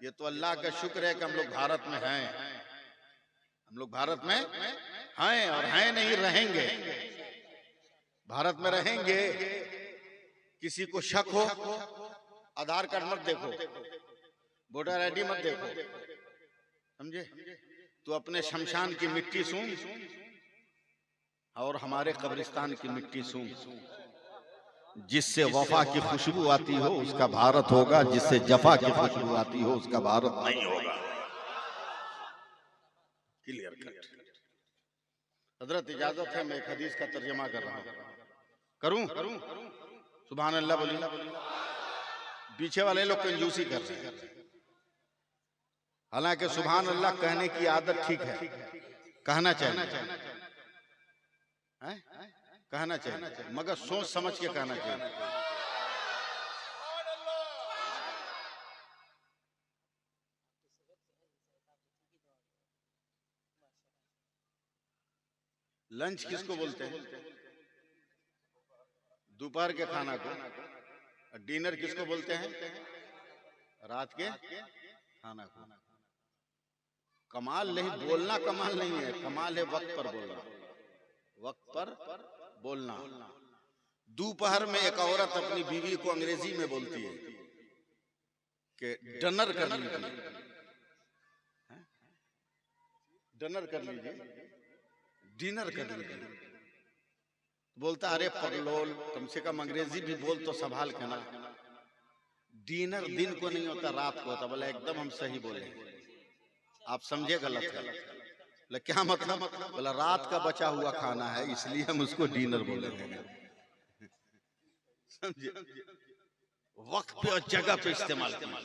Speaker 1: ये तो अल्लाह का शुक्र है कि हम लोग भारत में हैं, हम लोग भारत में हैं और हैं नहीं रहेंगे, भारत में रहेंगे। किसी को शक हो, आधार कार्ड मत देखो, वोटर आईडी मत देखो, समझे? तू अपने शमशान की मिट्टी सूंघ और हमारे कब्रिस्तान की मिट्टी सूंघ। जिससे वफा की खुशबू आती हो उसका भारत होगा, जिससे जफा की खुशबू आती हो उसका भारत नहीं होगा। Clear cut. हजरत इजाजत है, मैं एक हदीस का तर्जमा कर रहा हूं। करूं? सुभान अल्लाह बोलिए। पीछे वाले लोग कंजूसी कर रहे हैं, हालांकि सुभान अल्लाह कहने की आदत ठीक है, कहना चाहिए, कहना चाहिए, मगर सोच समझ के कहना चाहिए। लंच किसको बोलते हैं? दोपहर के खाना को। डिनर किसको बोलते हैं? रात के खाना को। कमाल नहीं बोलना, कमाल नहीं है, कमाल है वक्त पर बोलना, वक्त पर बोलना। दोपहर में एक औरत अपनी बीवी को अंग्रेजी में बोलती है कि डिनर कर लीजिए, डिनर कर लीजिए, डिनर कर लीजिए। बोलता अरे पगलोल, कम से कम अंग्रेजी भी बोल तो संभाल के ना। डिनर दिन को नहीं होता, रात को होता। बोला एकदम हम सही बोले, आप समझे गलत है। बोला क्या मतलब? बोला रात का बचा हुआ खाना है इसलिए हम उसको डिनर बोलेंगे। समझे? वक्त पे और जगह पे इस्तेमाल किया।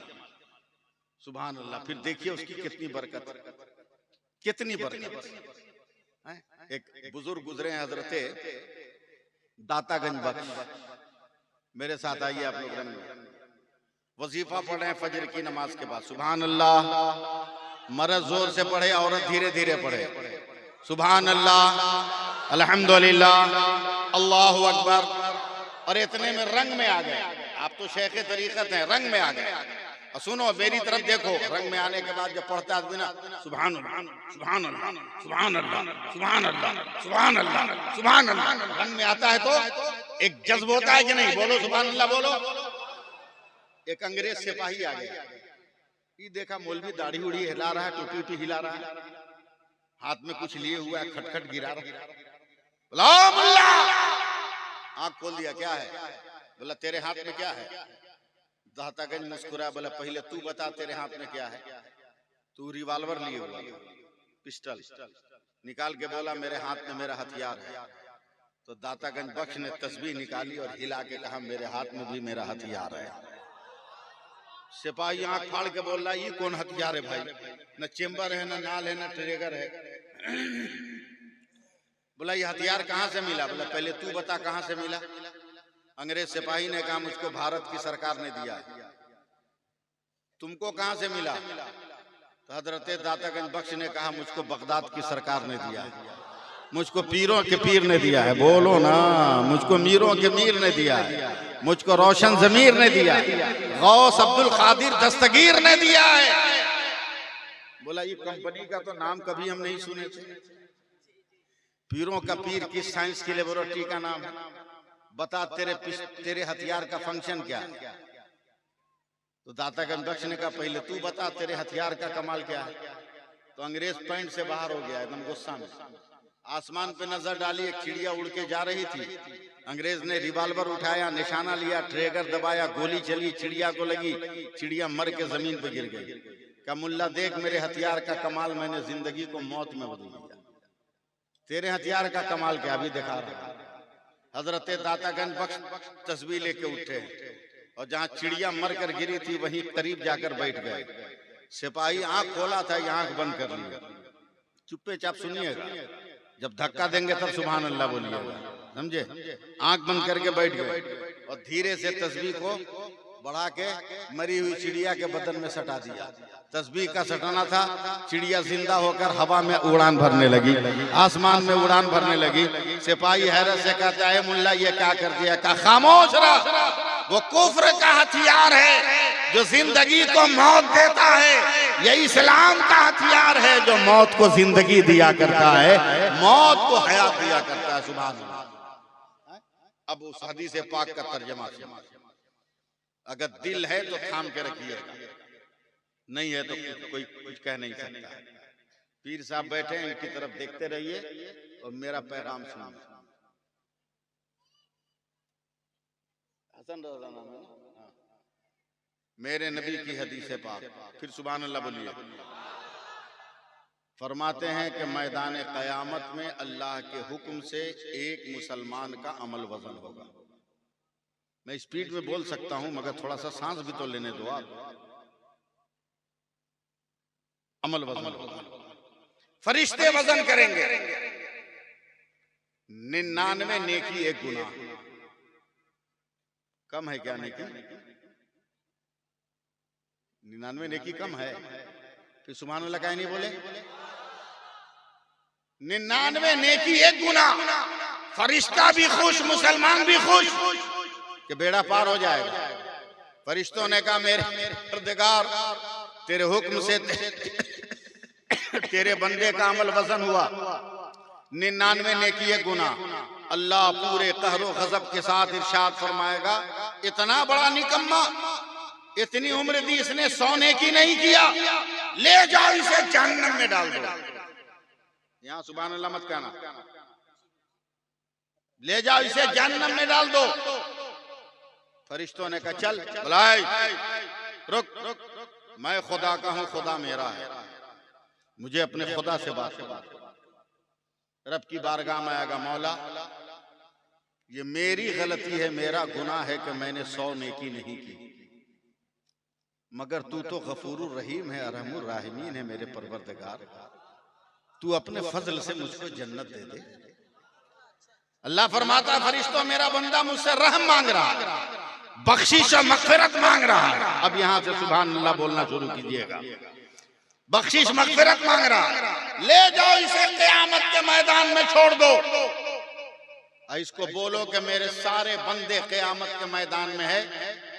Speaker 1: सुभान अल्लाह। फिर देखिए उसकी कितनी बरकत, कितनी बरकत। एक बुजुर्ग गुजरे हैं हजरते दातागंज बख्श, मेरे साथ आइए आप लोग रंग में। वजीफा पढ़े हैं फजर की नमाज के बाद। सुभान अल्लाह। मर्द जोर से पढ़े, औरत धीरे धीरे पढ़े। सुभान अल्लाह, अल्हम्दुलिल्लाह, अल्लाहु अकबर। और इतने में रंग में आ गए। आप तो शेख तरीकत हैं, रंग में आ गए। और सुनो मेरी तरफ देखो, रंग में आने के बाद जब पढ़ता आदमी ना सुभान अल्लाह, सुभान अल्लाह, सुभान अल्लाह, सुभान अल्लाह, सुभान अल्लाह, सुभान अल्लाह, रंग में आता है तो एक जज्ब होता है कि नहीं? बोलो सुभान अल्लाह बोलो। एक अंग्रेज सिपाही आ गया, ये देखा मौलवी दाढ़ी उड़ी हिला रहा है, टोपी उटी हिला रहा है, हाथ में कुछ लिए हुआ है, खटखट गिरा रहा। बोला आंख खोल दिया, क्या है? बोला तेरे हाथ में क्या है? दातागंज मुस्कुरा, बोला पहले तू बता तेरे हाथ में क्या है? तू रिवॉल्वर लिए हुआ था, पिस्टल निकाल के बोला मेरे हाथ में मेरा हथियार है। तो दातागंज बख्श ने तस्बीह निकाली और हिला के कहा मेरे हाथ में भी मेरा हथियार है। सिपाही आंख फाड़ के बोल रहा ये कौन हथियार है भाई? न चेम्बर है, न नाल है, न ट्रिगर है। बोला ये हथियार कहाँ से मिला? बोला पहले तू बता कहाँ से मिला? अंग्रेज सिपाही ने कहा मुझको भारत की सरकार ने दिया है। तुमको कहां से मिला? तो हजरत दातागंज बख्श ने कहा मुझको बगदाद की सरकार ने दिया है, मुझको पीरों के पीर ने दिया है। बोलो ना, मुझको मीरों के मीर ने दिया है, मुझको रोशन जमीर ने दिया है, गौस अब्दुल कादिर दस्तगीर ने दिया है। बोला ये कंपनी का तो नाम कभी हम नहीं सुने थे। पीरों का पीर किस साइंस की लेबोरेटरी का नाम है? बता तेरे हथियार का फंक्शन क्या है? तो दातागंज बख्श ने कहा पहले तू बता तेरे हथियार का कमाल क्या है? तो अंग्रेज पैंट से बाहर हो गया एकदम गुस्सा में। आसमान पे नजर डाली, एक चिड़िया उड़ के जा रही थी। अंग्रेज ने रिवॉल्वर उठाया, निशाना लिया, ट्रिगर दबाया, गोली चली, चिड़िया को लगी, चिड़िया मर के जमीन पे गिर गई। कहा मुल्ला देख मेरे हथियार का कमाल, मैंने जिंदगी को मौत में बदल दिया। तेरे हथियार का कमाल क्या? अभी दिखा रहा। हजरत दातागंज बख्श तस्बीह लेके उठे और जहां चिड़िया मर कर गिरी थी वहीं करीब जाकर बैठ गए। सिपाही आंख खोला था, आंख बंद कर लिया। चुप्पे चाप सुनिएगा, जब धक्का देंगे तब सुभान अल्लाह बोलिएगा, समझे? आंख बंद करके बैठ गए और धीरे से तस्बीह को बढ़ा के मरी हुई चिड़िया के बदन में सटा दिया। तस्बीह का सटाना था, चिड़िया जिंदा होकर हवा में उड़ान भरने लगी, आसमान में उड़ान भरने लगी। सिपाही हैरत से कहता है मुल्ला ये क्या कर दिया? कहा खामोश रह, वो कुफ्र का हथियार है जो जिंदगी को मौत देता है, ये इस्लाम का हथियार है जो मौत को जिंदगी दिया करता है, मौत को हयात दिया करता है। सुभान अल्लाह। अब उस हदीस पाक का तर्जमा सुनिए। अगर दिल है तो थाम के रखिएगा, नहीं है तो कोई कुछ कह नहीं सकता। पीर साहब बैठे हैं, इनकी तरफ देखते रहिए और मेरा पैगाम सुनिए। हसन रज़ा नाम है ना? हाँ। मेरे नबी की हदीस पाक, फिर सुभान अल्लाह बोलिए। फरमाते हैं कि मैदान क़यामत में अल्लाह के हुक्म से एक मुसलमान का अमल वजन होगा। मैं स्पीड में बोल सकता हूं मगर थोड़ा सा सांस भी तो लेने दो आप। अमल वजन होगा, फरिश्ते वजन करेंगे। 99 नेकी 1 गुनाह। कम है क्या नेकी? 99 नेकी कम है? फिर सुभान अल्लाह काहे नहीं बोले? 99 नेकी 1 गुनाह। फरिश्ता भी खुश, मुसलमान भी खुश कि बेड़ा पार हो जाएगा। फरिश्तों ने कहा मेरे परवरदिगार तेरे हुक्म से तेरे बंदे का अमल वजन हुआ, 99 नेकी 1 गुनाह। अल्लाह पूरे कहरो गजब के साथ इरशाद फरमाएगा, इतना बड़ा निकम्मा, इतनी उम्र दी इसने 100 नेकी नहीं किया, ले जाओ इसे जहन्नम में डाल दो। यहां सुभान अल्लाह मत कहना, ले जाओ इसे जहन्नम में डाल दो। फरिश्तों ने कहा चल बुलाए, रुक, मैं खुदा का हूं, खुदा मेरा है, मुझे अपने खुदा से बात करना। रब की बारगाह में आएगा, मौला ये मेरी गलती है, मेरा गुनाह है कि मैंने 100 नेकी नहीं की, मगर तू तो गफूरुर रहीम है, अरहमुर राहिमीन है मेरे परवरदिगार, तू अपने फजल से मुझको जन्नत दे दे। अल्लाह फरमाता फरिश्तों मेरा बंदा मुझसे रहम मांग रहा है, बख्शिश और मगफिरत मांग रहा है। अब यहां से सुभान अल्लाह बोलना शुरू कीजिएगा। बख्शिश मगफिरत मांग रहा है, ले जाओ इसे क़यामत के मैदान में छोड़ दो। इसको बोलो कि मेरे सारे बंदे क़यामत के मैदान में है,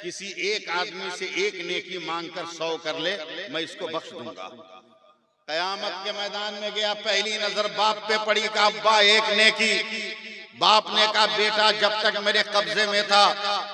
Speaker 1: किसी एक आदमी से 1 नेकी मांगकर 100 कर ले, मैं इसको बख्श दूंगा। क़यामत के मैदान में गया, पहली नजर बाप पे पड़ी का अब्बा 1 नेकी। बाप ने कहा बेटा जब तक मेरे कब्जे में था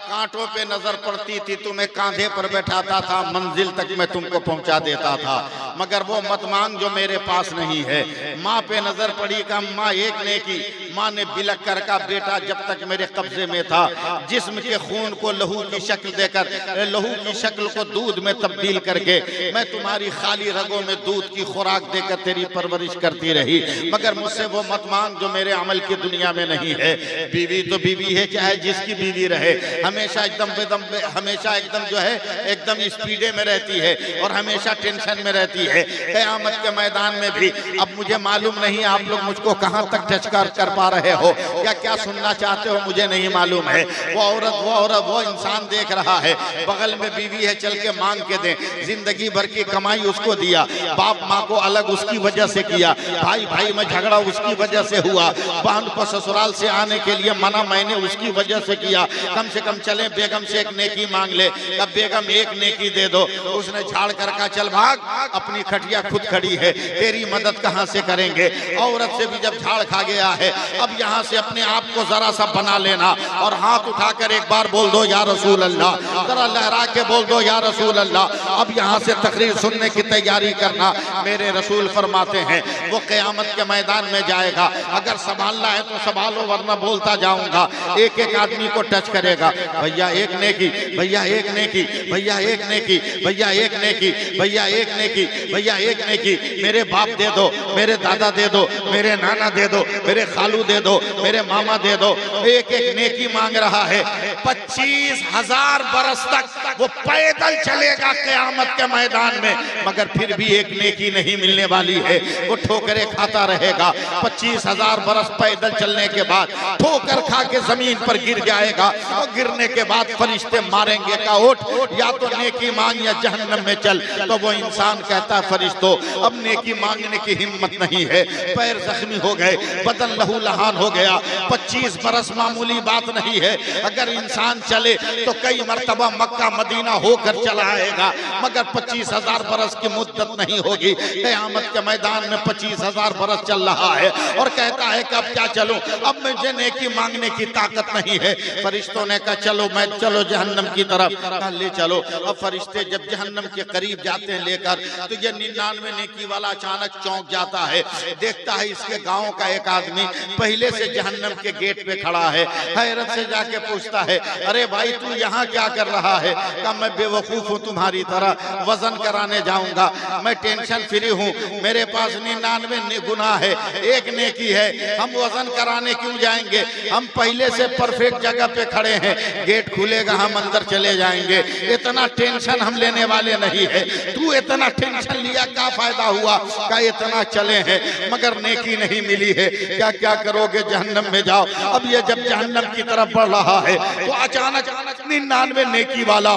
Speaker 1: कांटों पे नजर पड़ती थी, तुम्हें कांधे पर बैठाता था, मंजिल तक मैं तुमको पहुंचा देता था, मगर वो मत मांग जो मेरे पास नहीं है। माँ पे नजर पड़ी का माँ 1 नेकी। माँ ने बिलक कर कहा बेटा जब तक मेरे कब्जे में था, जिस्म के खून को लहू की शक्ल देकर, लहू की शक्ल को दूध में तब्दील करके मैं तुम्हारी खाली रगों में दूध की खुराक देकर तेरी परवरिश करती रही, मगर मुझसे वो मत मांग जो मेरे अमल की दुनिया में नहीं है। बीवी तो बीवी है, चाहे जिसकी बीवी रहे, हमेशा हमेशा एकदम जो है एकदम स्पीडे में रहती है और हमेशा टेंशन में रहती है। क़यामत के मैदान में भी अब मुझे मालूम नहीं आप लोग मुझको कहां तक टच कर पा रहे हो, या क्या सुनना चाहते हो मुझे नहीं मालूम है। वो औरत वो इंसान देख रहा है, बगल में बीवी है, चल के मांग के दे। जिंदगी भर की कमाई उसको दिया, बाप माँ को अलग उसकी वजह से किया, भाई भाई में झगड़ा उसकी वजह से हुआ, बहन को ससुराल से आने के लिए मना मैंने उसकी वजह से किया। कम से कम चले बेगम से 1 नेकी मांग ले, अब बेगम 1 नेकी दे दो। उसने झाड़ कर कहा चल भाग, अपनी खटिया खुद खड़ी है, तेरी मदद कहां से करेंगे। औरत से भी जब झाड़ खा गया है, अब यहां से अपने आप को जरा सा बना लेना और हाथ उठाकर एक बार बोल दो या रसूल अल्लाह, जरा लहरा के बोल दो या रसूल अल्लाह। अब यहां से तकरीर सुनने की तैयारी करना। मेरे रसूल फरमाते हैं वो क़यामत के मैदान में जाएगा, अगर संभालना है तो संभालो वरना बोलता जाऊंगा। एक एक आदमी को टच करेगा, भैया 1 नेकी, भैया 1 नेकी, भैया 1 नेकी, भैया 1 नेकी, भैया 1 नेकी, भैया 1 नेकी। मेरे बाप दे दो, मेरे दादा दे दो, मेरे नाना दे दो, मेरे खालू दे दो, मेरे मामा दे दो। एक एक नेकी मांग रहा है। 25,000 बरस तक वो पैदल चलेगा क़यामत के मैदान में, मगर फिर भी 1 नेकी नहीं मिलने वाली है। वो ठोकरें खाता रहेगा। 25,000 बरस पैदल चलने के बाद ठोकर खा के जमीन पर गिर जाएगा और गिरने के बाद फरिश्ते मारेंगे का उठ, या तो नेकी मांग या जहन्नम में चल। तो वो इंसान कहता है फरिश्तों अब नेकी मांगने की हिम्मत नहीं है, पैर जख्मी हो गए, बदन लहू लहान हो गया। 25 बरस मामूली बात नहीं है। अगर इंसान चले तो कई मर्तबा मक्का मदीना होकर चला आएगा, मगर 25,000 बरस की मुद्दत नहीं होगी। क़यामत के मैदान में 25,000 बरस चल रहा है और कहता है कि अब क्या चलूं, अब मुझे नेकी मांगने की ताकत नहीं है। फरिश्तों ने कहा चलो चलो जहन्नम की तरफ, कहा ले चलो। अब फरिश्ते जब जहन्नम के करीब जाते हैं लेकर, तो ये 99 नेकी वाला अचानक चौंक जाता है, देखता है इसके गांव का एक आदमी पहले से जहन्नम के गेट पे खड़ा है। हैरत से जाके पूछता है, अरे भाई तू यहाँ क्या कर रहा है? कहा मैं बेवकूफ हूँ तुम्हारी तरह, वजन कराने जाऊंगा, मैं टेंशन फ्री हूँ, मेरे पास 99 गुनाह है, एक नेकी है, हम वजन कराने क्यों जाएंगे? हम पहले से परफेक्ट जगह पे खड़े हैं, गेट खुलेगा हम अंदर चले जाएंगे, इतना टेंशन हम लेने वाले नहीं है। तू इतना टेंशन लिया क्या फायदा हुआ? का इतना चले हैं मगर नेकी नहीं मिली है, क्या क्या करोगे? जहन्नम में जाओ। अब ये जब जहन्नम की तरफ बढ़ रहा है तो अचानक 99 नेकी वाला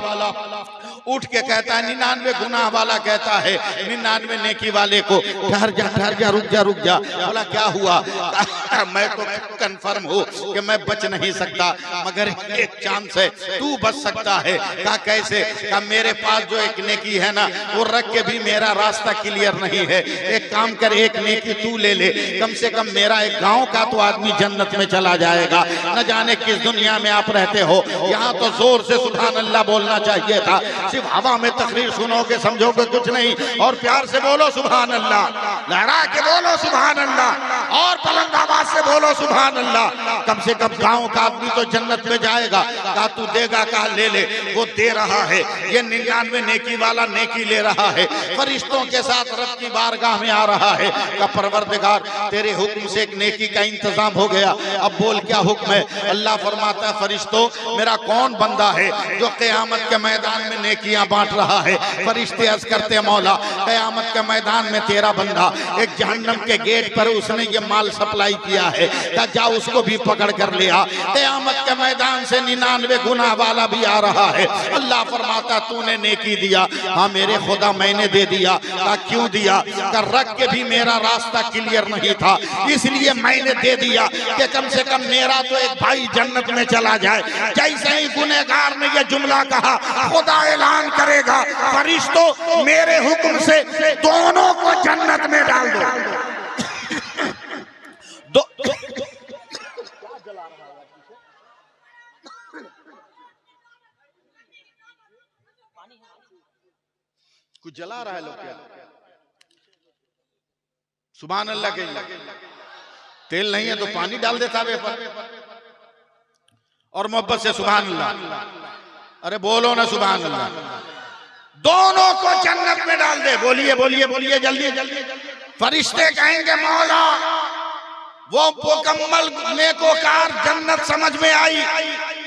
Speaker 1: उठ के कहता है, 99 गुनाह वाला कहता है 99 नेकी वाले को, ठहर जा, रुक जा। बोला क्या हुआ? मैं तो कंफर्म हूँ कि मैं बच नहीं सकता, मगर एक चांस है, तू बच सकता है। कहा कैसे? कहा मेरे पास जो एक नेकी है ना, वो रख के भी मेरा रास्ता क्लियर नहीं है। एक काम कर, एक नेकी तू ले ले, कम से कम मेरा एक गांव का तो आदमी जन्नत में चला जाएगा। न जाने किस दुनिया में आप रहते हो, यहाँ तो जोर से सुभान अल्लाह बोलना चाहिए था, सिर्फ हवा में तकरीर सुनोगे समझोगे कुछ नहीं। और प्यार से बोलो सुभान अल्लाह, लहरा के बोलो सुभान अल्लाह, और बुलंद आवाज से बोलो सुभान अल्लाह। कम से कम गांव का आदमी तो जन्नत में जाएगा। कहा तू देगा? कहा ले ले। वो दे रहा है, ये 99 नेकी वाला नेकी ले रहा है, फरिश्तों के साथ रब की बारगाह में आ रहा है। का परवरदिगार तेरे हुक्म से एक नेकी का इंतजाम हो गया, अब बोल क्या हुक्म है? अल्लाह फरमाता है फरिश्तों मेरा कौन बंदा है जो क़यामत के मैदान में नेकियां बांट रहा है? फरिश्ते अर्ज़ करते मौला क़यामत के मैदान में तेरा बंदा एक जहन्नम के गेट पर उसने ये माल सप्लाई किया है, जा उसको भी पकड़ कर ले आ। क़यामत के मैदान से 99 गुनाह वाला भी आ रहा है। अल्लाह फरमाता तूने नेकी दिया? हाँ मेरे खुदा मैंने दे दिया। कहा क्यों दिया? कर रख के भी मेरा रास्ता क्लियर नहीं था, इसलिए मैंने दे दिया कि कम से कम मेरा तो एक भाई जन्नत में चला जाए। जैसे ही गुनहगार ने यह जुमला कहा, खुदा ऐलान करेगा फरिश्तों मेरे हुक्म से दोनों को जन्नत में डाल दो। कुछ जला रहा है लोग क्या? सुभान अल्लाह के तेल नहीं है तो पानी डाल देता वे पर, और मोहब्बत से सुभान अल्लाह। अरे बोलो ना सुभान अल्लाह। दोनों को जन्नत में डाल दे। बोलिए बोलिए बोलिए जल्दी जल्दी। फरिश्ते कहेंगे मौला वो मुकम्मल नेकोकार जन्नत समझ में आई,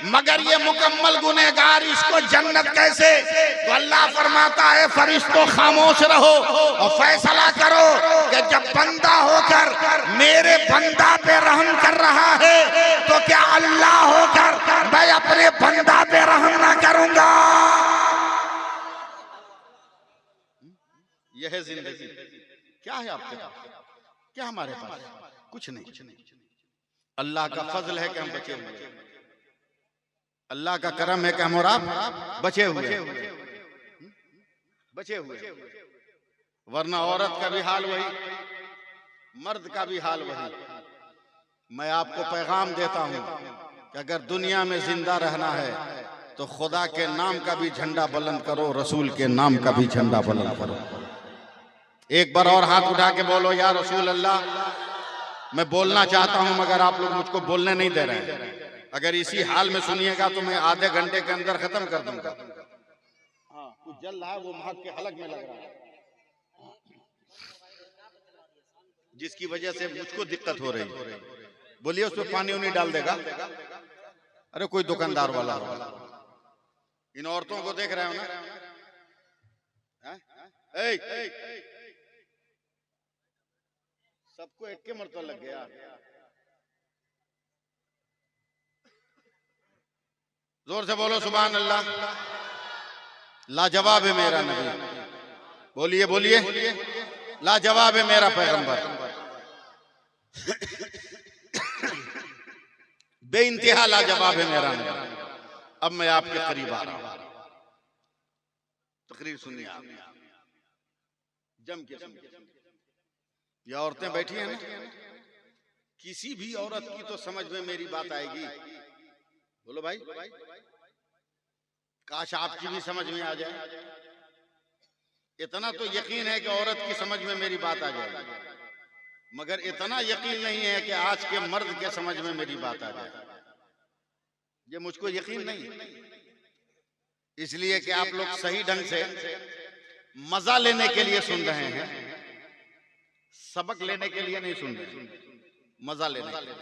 Speaker 1: मगर ये मुकम्मल गुनहगार इसको जन्नत कैसे? तो अल्लाह फरमाता है फरिश्तों खामोश रहो और फैसला करो कि जब बंदा होकर मेरे बंदा पे रहम कर रहा है तो क्या अल्लाह होकर मैं अपने बंदा पे रहम ना करूंगा? यह है जिंदगी। क्या है आपके पास? क्या हमारे पास? कुछ नहीं। अल्लाह का फजल है कि हम बचे हुए हैं, अल्लाह का करम है कि हम और आप बचे हुए वरना औरत का भी हाल वही, मर्द का भी हाल वही। मैं आपको पैगाम देता हूं कि अगर दुनिया में जिंदा रहना है तो खुदा के नाम का भी झंडा बुलंद करो, रसूल के नाम का भी झंडा बुलंद करो। एक बार और हाथ उठा के बोलो या रसूल अल्लाह। मैं बोलना चाहता हूं मगर आप लोग मुझको बोलने नहीं दे रहे हैं। अगर इसी हाल में सुनिएगा तो मैं आधे घंटे के अंदर खत्म कर दूंगा। हाँ कुछ जल रहा है, वो महक के हलक में लग रहा है, जिसकी वजह से मुझको दिक्कत हो रही है। बोलिए उसमें पानी उनी डाल देगा? अरे कोई दुकानदार वाला होगा। इन औरतों को देख रहे हो ना? सबको एक के मरतबा लग गया। जोर से बोलो सुभान अल्लाह। लाजवाब है मेरा नबी। बोलिए बोलिए लाजवाब है मेरा पैगंबर। बेइंतहा लाजवाब है मेरा नबी। अब मैं आपके करीब आ रहा हूं। तकरीर सुनिए आप, जम के सुनिए। ये औरतें बैठी हैं ना, किसी भी औरत की तो समझ में मेरी बात आएगी। बोलो भाई, काश आपकी भी समझ में आ जाए। इतना तो यकीन है कि औरत की समझ में मेरी बात आ जाएगी, मगर इतना यकीन नहीं है कि आज के मर्द के समझ में मेरी बात आ जाए। ये मुझको यकीन नहीं, इसलिए कि आप लोग सही ढंग से मजा लेने के लिए सुन रहे हैं, सबक लेने के लिए नहीं सुन रहे, मजा लेने के लिए।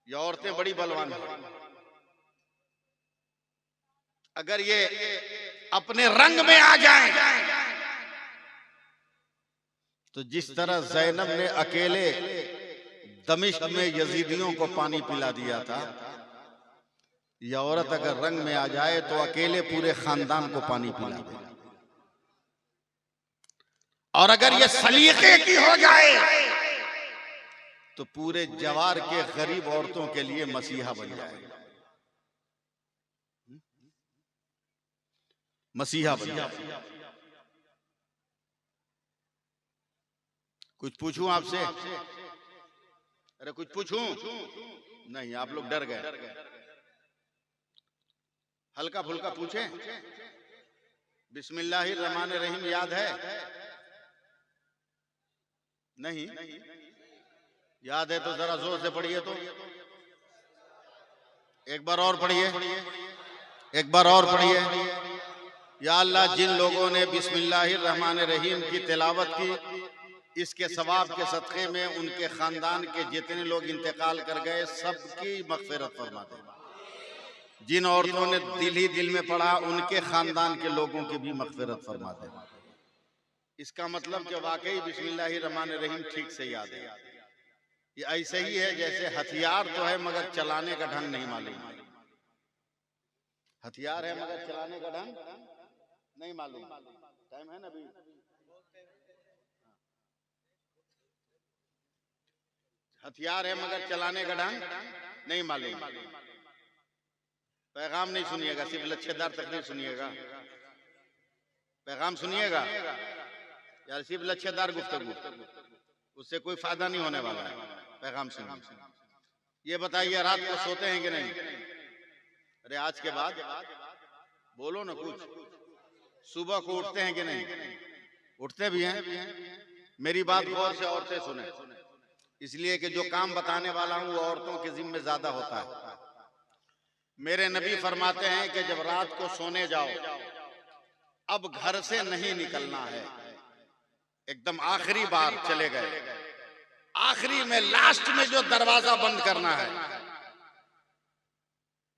Speaker 1: ये औरतें बड़ी बलवान हैं। अगर ये अपने रंग में आ जाएं, तो जिस तरह ज़ैनब ने अकेले दमिश्क में यजीदियों को पानी पिला दिया था, यह औरत अगर रंग में आ जाए तो अकेले पूरे खानदान को पानी पिला दे। और अगर ये सलीके की हो जाए तो पूरे जवार के गरीब औरतों के लिए मसीहा बन जाए, मसीहा बन जाए। कुछ पूछूं आपसे? अरे कुछ पूछूं? नहीं, आप लोग डर गए। हल्का फुल्का पूछें। बिस्मिल्लाहिर्रहमानिर्रहीम याद है? नहीं याद है तो जरा जोर से पढ़िए। तो एक बार और पढ़िए, एक बार और पढ़िए। या अल्लाह, जिन लोगों ने बिस्मिल्लाहिर्रहमानिर्रहीम की तिलावत की, इसके सवाब के सदक़े में उनके खानदान के जितने लोग इंतकाल कर गए सबकी मग़फ़िरत फरमा दे। जिन औरतों ने दिल ही दिल में पढ़ा, उनके खानदान के लोगों की भी मग़फ़िरत फरमा दे। इसका मतलब कि वाकई बिस्मिल्लाहिर्रहमानिर्रहीम ठीक से याद है। ये ऐसे ही है जैसे हथियार तो है मगर चलाने का ढंग नहीं मालूम। हथियार है मगर चलाने का ढंग नहीं मालूम। टाइम है ना अभी? हथियार है मगर चलाने का ढंग नहीं मालूम। पैगाम नहीं सुनिएगा, सिर्फ लच्छेदार तकरीर सुनिएगा। पैगाम सुनिएगा यार, सिर्फ लच्छेदार गुफ्तगू, उससे कोई फायदा नहीं होने वाला है। पैगाम सुनिए। ये बताइए, रात को सोते हैं कि नहीं? अरे आज के बाद बोलो ना कुछ। सुबह को उठते हैं कि नहीं? उठते भी हैं। मेरी बात गौर से औरतें सुने, इसलिए कि जो काम बताने वाला हूं वो औरतों के जिम्मे ज्यादा होता है। मेरे नबी फरमाते हैं कि जब रात को सोने जाओ, अब घर से नहीं निकलना है। एकदम आखिरी बार चले गए, आखिरी में लास्ट में जो दरवाजा बंद करना है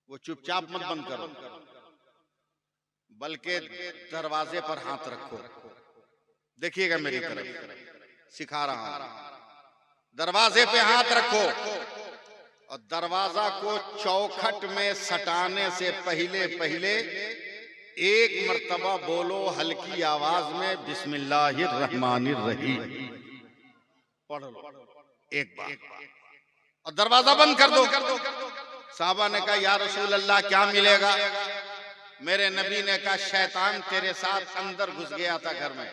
Speaker 1: वो चुपचाप मत बंद करो, बल्कि दरवाजे पर हाथ रखो। देखिएगा मेरी तरफ, सिखा रहा हूं। दरवाजे पे हाथ रखो और दरवाजा को चौखट में सटाने से पहले पहले एक मर्तबा बोलो हल्की आवाज में, बिस्मिल्लाहिर्रहमानिर्रहीम पढ़ लो एक बार और दरवाजा बंद कर दो। साहबा ने कहा, या रसूल अल्लाह क्या मिलेगा? मेरे नबी ने कहा, शैतान तेरे साथ अंदर घुस गया था घर में।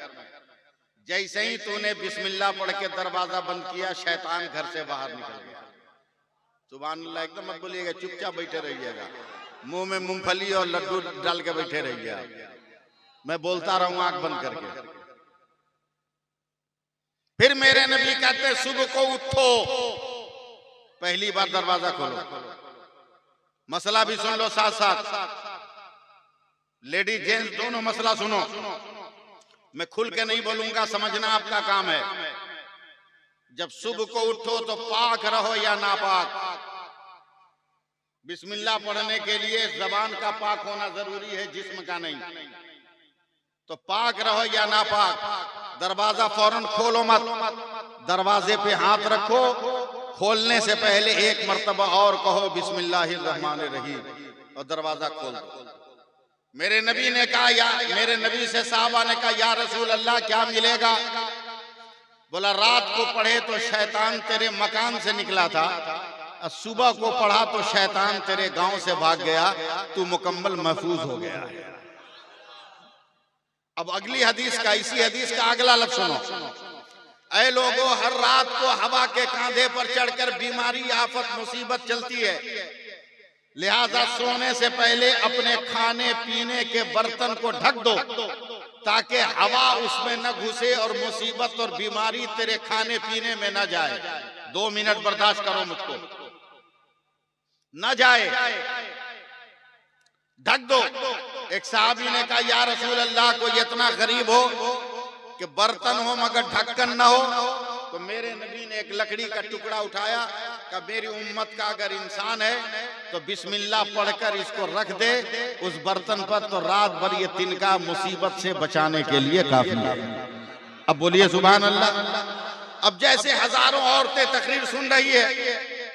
Speaker 1: जैसे ही तूने बिस्मिल्लाह पढ़ के दरवाजा बंद किया, शैतान घर से बाहर निकल गया। सुभान अल्लाह। एकदम मत बोलिएगा, चुपचाप बैठे रहिएगा, मुंह में मूंगफली और लड्डू डाल के बैठे रहिएगा। मैं बोलता रहूं आंख बंद करके। फिर मेरे नबी कहते, सुबह को उठो, पहली बार दरवाजा खोलो। मसला भी सुन लो साथ साथ, लेडीज जेंट्स दोनों मसला सुनो। मैं खुल के नहीं बोलूंगा, समझना आपका काम है। जब सुबह को उठो तो पाक रहो या नापाक। बिस्मिल्लाह पढ़ने के लिए जबान का पाक होना जरूरी है, जिस्म का नहीं। तो पाक रहो या नापाक, दरवाजा फौरन खोलो मत। दरवाजे पे हाथ रखो, खोलने से पहले एक मर्तबा और कहो बिस्मिल्लाहिर्रहमानिर्रहीम और दरवाजा खोल दो। मेरे नबी ने कहा, मेरे नबी से साहबा ने कहा, या रसूल अल्लाह क्या मिलेगा? बोला, रात को पढ़े तो शैतान तेरे मकान से निकला था, और सुबह को पढ़ा तो शैतान तेरे गांव से भाग गया, तू मुकम्मल महफूज हो गया। अब अगली हदीस का, इसी हदीस का अगला लफ्ज सुनो। ऐ लोगों, हर रात को हवा के कांधे पर चढ़कर बीमारी, आफत, मुसीबत चलती है, लिहाजा सोने से पहले अपने खाने पीने के बर्तन को ढक दो ताकि हवा उसमें न घुसे और मुसीबत और बीमारी तेरे खाने पीने में न जाए। 2 मिनट बर्दाश्त करो मुझको, न जाए, ढक दो। एक साहबी ने कहा, या रसूल अल्लाह, को इतना गरीब हो कि बर्तन हो मगर ढक्कन न हो? तो मेरे नबी ने एक लकड़ी का टुकड़ा उठाया, कि मेरी उम्मत का अगर इंसान है तो बिस्मिल्लाह पढ़कर इसको रख दे उस बर्तन पर, तो रात भर ये तिनका मुसीबत से बचाने के लिए काफी है। अब बोलिए सुभान अल्लाह। अब जैसे हजारों औरतें तकरीर सुन रही है,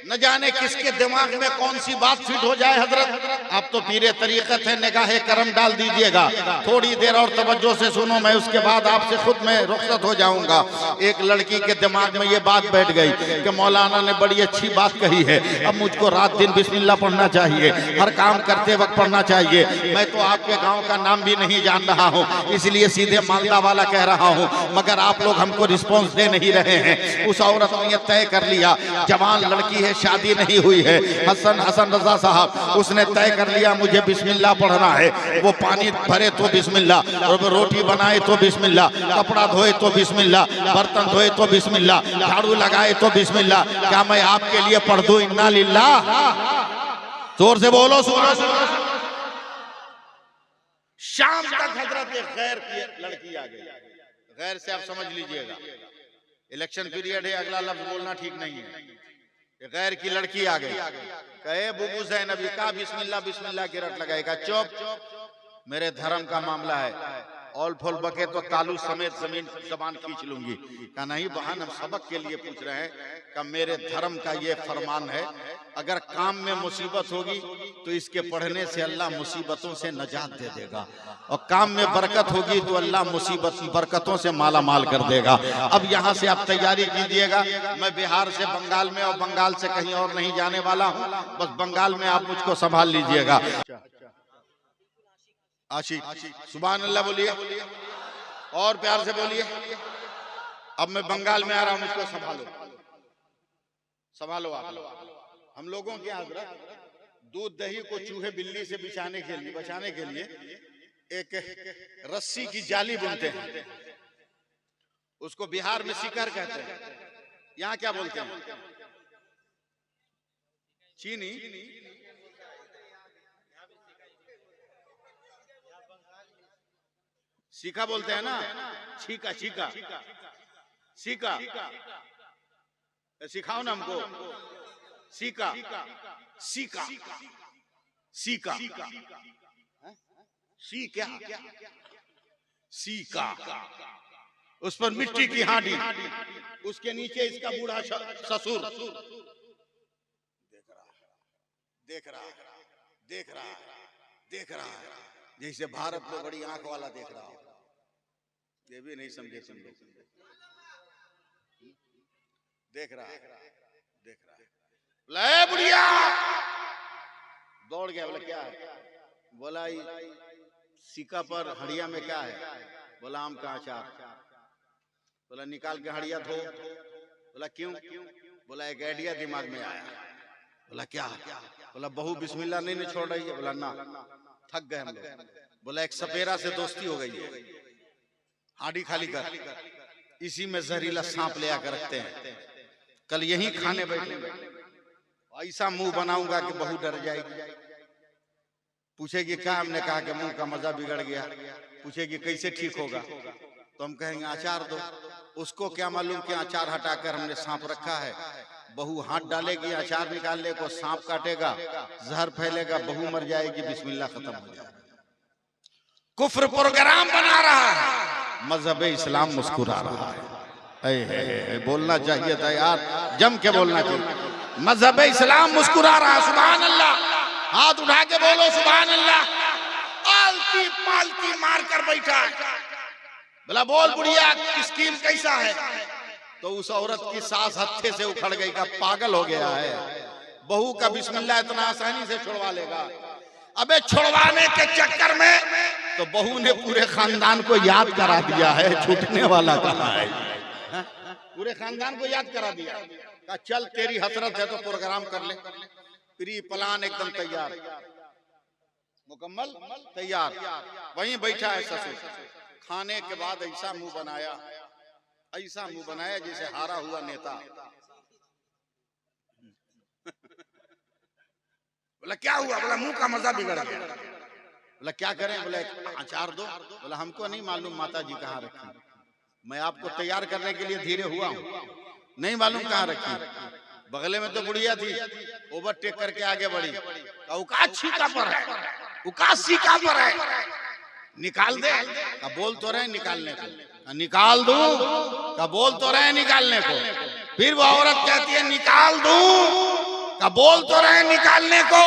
Speaker 1: न जाने किसके दिमाग में कौन सी बात फिट हो जाए। हजरत आप तो पीरे तरीकत है, निगाहे करम डाल दीजिएगा। थोड़ी देर और तवज्जो से सुनो, मैं उसके बाद आपसे खुद में रुखसत हो जाऊंगा। एक लड़की के दिमाग में ये बात बैठ गई कि मौलाना ने बड़ी अच्छी बात कही है, अब मुझको रात दिन बिस्मिल्लाह पढ़ना चाहिए, हर काम करते वक्त पढ़ना चाहिए। मैं तो आपके गाँव का नाम भी नहीं जान रहा हूँ, इसलिए सीधे मालदा वाला कह रहा हूँ, मगर आप लोग हमको रिस्पॉन्स दे नहीं रहे हैं। उस औरत ने यह तय कर लिया, जवान लड़की है, शादी नहीं हुई है, हसन रजा साहब, उसने तय कर लिया मुझे बिस्मिल्लाह पढ़ना है। वो पानी भरे तो बिस्मिल्लाह, और वो रोटी बनाए तो बिस्मिल्लाह, कपड़ा धोए तो बिस्मिल्लाह, बर्तन धोए तो बिस्मिल्लाह, झाड़ू लगाए तो बिस्मिल्लाह। क्या मैं आपके लिए पढ़ दूं इन्ना लिल्लाह? जोर से बोलो, सुनो सुनो। शाम तक हजरत एक गैर की लड़की आ गई। गैर से आप समझ लीजिएगा, इलेक्शन पीरियड है, अगला लफ्ज बोलना ठीक नहीं है। गैर की लड़की आ गई, कहे बुबू ज़ैनबी का बिस्मिल्लाह बिस्मिल्लाह की रट लगाएगा। चुप, मेरे धर्म का मामला है, ऑल फॉल बके तो तालू समेत जबान खींच लूंगी। का नहीं बहन, हम सबक के लिए पूछ रहे हैं, का मेरे धर्म का ये फरमान है, अगर काम में मुसीबत होगी तो इसके पढ़ने से अल्लाह मुसीबतों से नजात दे देगा, और काम में बरकत होगी तो अल्लाह बरकतों से माला माल कर देगा। अब यहाँ से आप तैयारी कीजिएगा, मैं बिहार से बंगाल में और बंगाल से कहीं और नहीं जाने वाला हूँ, बस बंगाल में आप मुझको संभाल लीजिएगा। आशिक सुभान अल्लाह बोलिए, और प्यार से बोलिए। अब मैं बंगाल में आ रहा हूं, मुझको संभालो, संभालो आप लोग। हम लोगों के यहाँ दूध दही को चूहे बिल्ली से बचाने के लिए एक रस्सी की जाली बुनते हैं, उसको बिहार में शिकार कहते हैं, यहाँ क्या बोलते हैं? चीनी, सीका बोलते हैं ना, छीका छीका सीका, सिखाओ ना हमको। Caeca caeca caeca caeca caeca, उस पर मिट्टी की हांडी, उसके नीचे इसका बूढ़ा ससुर देख रहा है, जैसे भारत में बड़ी आंख वाला देख रहा हो। ये भी नहीं समझे तुम लोग। देख रहा है ले बुढ़िया, दौड़ गया, बोला क्या है? बोला सिक्का पर हड़िया में क्या है? बोला आम का अचार। बोला निकाल के हड़िया धो। बोला क्यों? बोला एक आइडिया दिमाग में आया। बोला क्या? बोला बहू बिस्मिल्लाह नहीं छोड़ रही है। बोला ना, थक गए हम लोग। बोला एक सपेरा से दोस्ती हो गई है, हांडी खाली कर, इसी में जहरीला सांप ले आकर रखते हैं, कल यही खाने बैठेंगे, ऐसा मुंह बनाऊंगा कि बहू डर जाएगी। पूछेगी क्या? हमने कहा कि मुंह का मजा बिगड़ गया। पूछेगी कैसे ठीक होगा? तो हम कहेंगे अचार दो। उसको क्या मालूम कि अचार हटाकर हमने सांप रखा है। बहू हाथ डालेगी, अचार निकालने को, सांप काटेगा, जहर फैलेगा, बहू मर जाएगी, बिस्मिल्लाह खत्म हो जाएगा। कुफ्र प्रोग्राम बना रहा है, मजहब इस्लाम मुस्कुरा रहा है। बोलना चाहिए था यार, जम के बोलना चाहिए। मजहब इस्लाम मुस्कुरा रहा है। सुभान अल्लाह, हाथ उठा के बोलो सुभान अल्लाह। आलती पालती मार कर बैठा है। बोला बोल बुढ़िया स्कीम कैसा है? तो उस औरत की सांस हत्थे से उखड़ गई, का पागल हो गया है, बहू का बिस्मिल्लाह इतना आसानी से छुड़वा लेगा। अबे छुड़वाने के चक्कर में तो बहू ने पूरे खानदान को याद करा दिया है, छूटने वाला कहा है। पूरे खानदान को याद करा दिया, कहा चल तेरी हसरत है तो प्रोग्राम कर ले। प्री प्लान एकदम तैयार, मुकम्मल तैयार। वहीं बैठा है ससुर, खाने के बाद ऐसा मुंह बनाया, ऐसा मुंह बनाया जैसे हारा हुआ नेता। बोला क्या हुआ? बोला मुंह का मजा बिगड़ गया। बोला क्या करें? बोला अचार दो। बोला हमको नहीं मालूम माता जी कहाँ रखी, मैं आपको तैयार करने के लिए धीरे हुआ हूँ, नहीं मालूम कहाँ रखी। बगले में तो बुढ़िया थी, ओवरटेक करके आगे बढ़ी, औकात छीका पर है, औकात सीका पर है, निकाल दे। का बोल तो रहे निकालने को, निकाल दूं। का बोल तो रहे निकालने को। फिर वो औरत कहती है निकाल दूं। का बोल तो रहे निकालने को।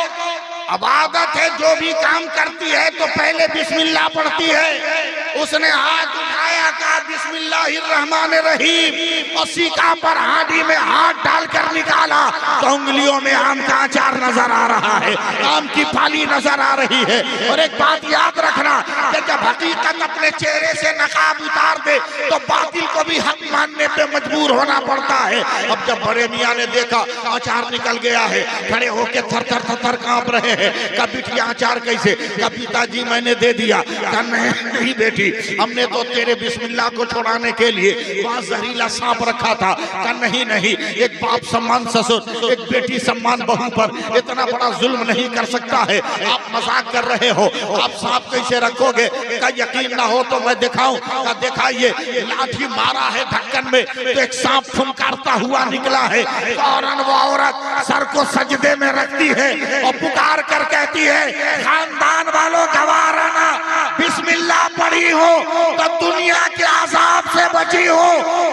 Speaker 1: अब आदत है जो भी काम करती है तो पहले बिस्मिल्लाह पढ़ती है। उसने हाथ उठाया, कहा बिस्मिल्लाहिर्रहमानिर्रहीम, और सीका पर हांडी में हाथ डालकर निकाला तो उंगलियों में आम का अचार नजर आ रहा है, आम की फाली नजर आ रही है। और एक बात याद रखना कि जब हकीकत अपने चेहरे से नकाब उतार दे तो बातिल को भी हक मानने पे मजबूर होना पड़ता है। अब जब बड़े मियाँ ने देखा अचार निकल गया है, खड़े होके थर थर थर थर कांप रहे हैं। का बिटिया अचार कैसे? का पिताजी मैंने दे दिया। का नहीं बेटी, हमने तो तेरे बिस्मिल्लाह को छुड़ाने के लिए वहां जहरीला सांप रखा था। का नहीं नहीं, एक बाप सम्मान ससुर, एक बेटी सम्मान बहू पर इतना बड़ा जुल्म नहीं कर सकता है। आप मजाक कर रहे हो, आप सांप कैसे रखोगे? का यकीन ना हो तो मैं दिखाऊं। का दिखाइए। लाठी मारा है ढक्कन में तो एक सांप फुंकारता हुआ निकला है। फौरन वो औरत सर को सजदे में रखती है और पुकार कर कहती है खानदान वालों गवाह रहना, बिस्मिल्लाह पढ़ी हो तो दुनिया के अजाब से बची हो।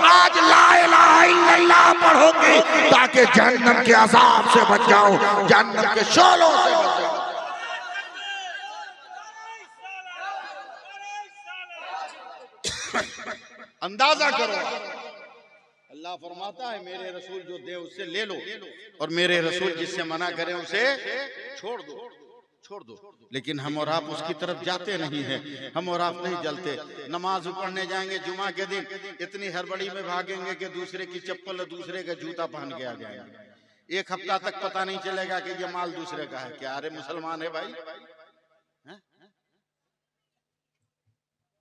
Speaker 1: आज ला इलाहा इल्लल्लाह पढ़ोगी ताकि जहन्नम के अजाब से बच जाओ, जहन्नम के शोलों से बच जाओ। अंदाजा करो, अल्लाह फरमाता है मेरे रसूल जो दे उससे ले लो, और मेरे रसूल जिससे मना करें उसे छोड़ दो, छोड़ दो। लेकिन हम और आप उसकी तरफ जाते नहीं हैं, हम और आप नहीं जलते। नमाज पढ़ने जाएंगे जुमा के दिन, इतनी हड़बड़ी में भागेंगे कि दूसरे की चप्पल और दूसरे का जूता पहन के आ जाएंगे। एक हफ्ता तक पता नहीं चलेगा कि ये माल दूसरे का है। क्या अरे मुसलमान है भाई? है?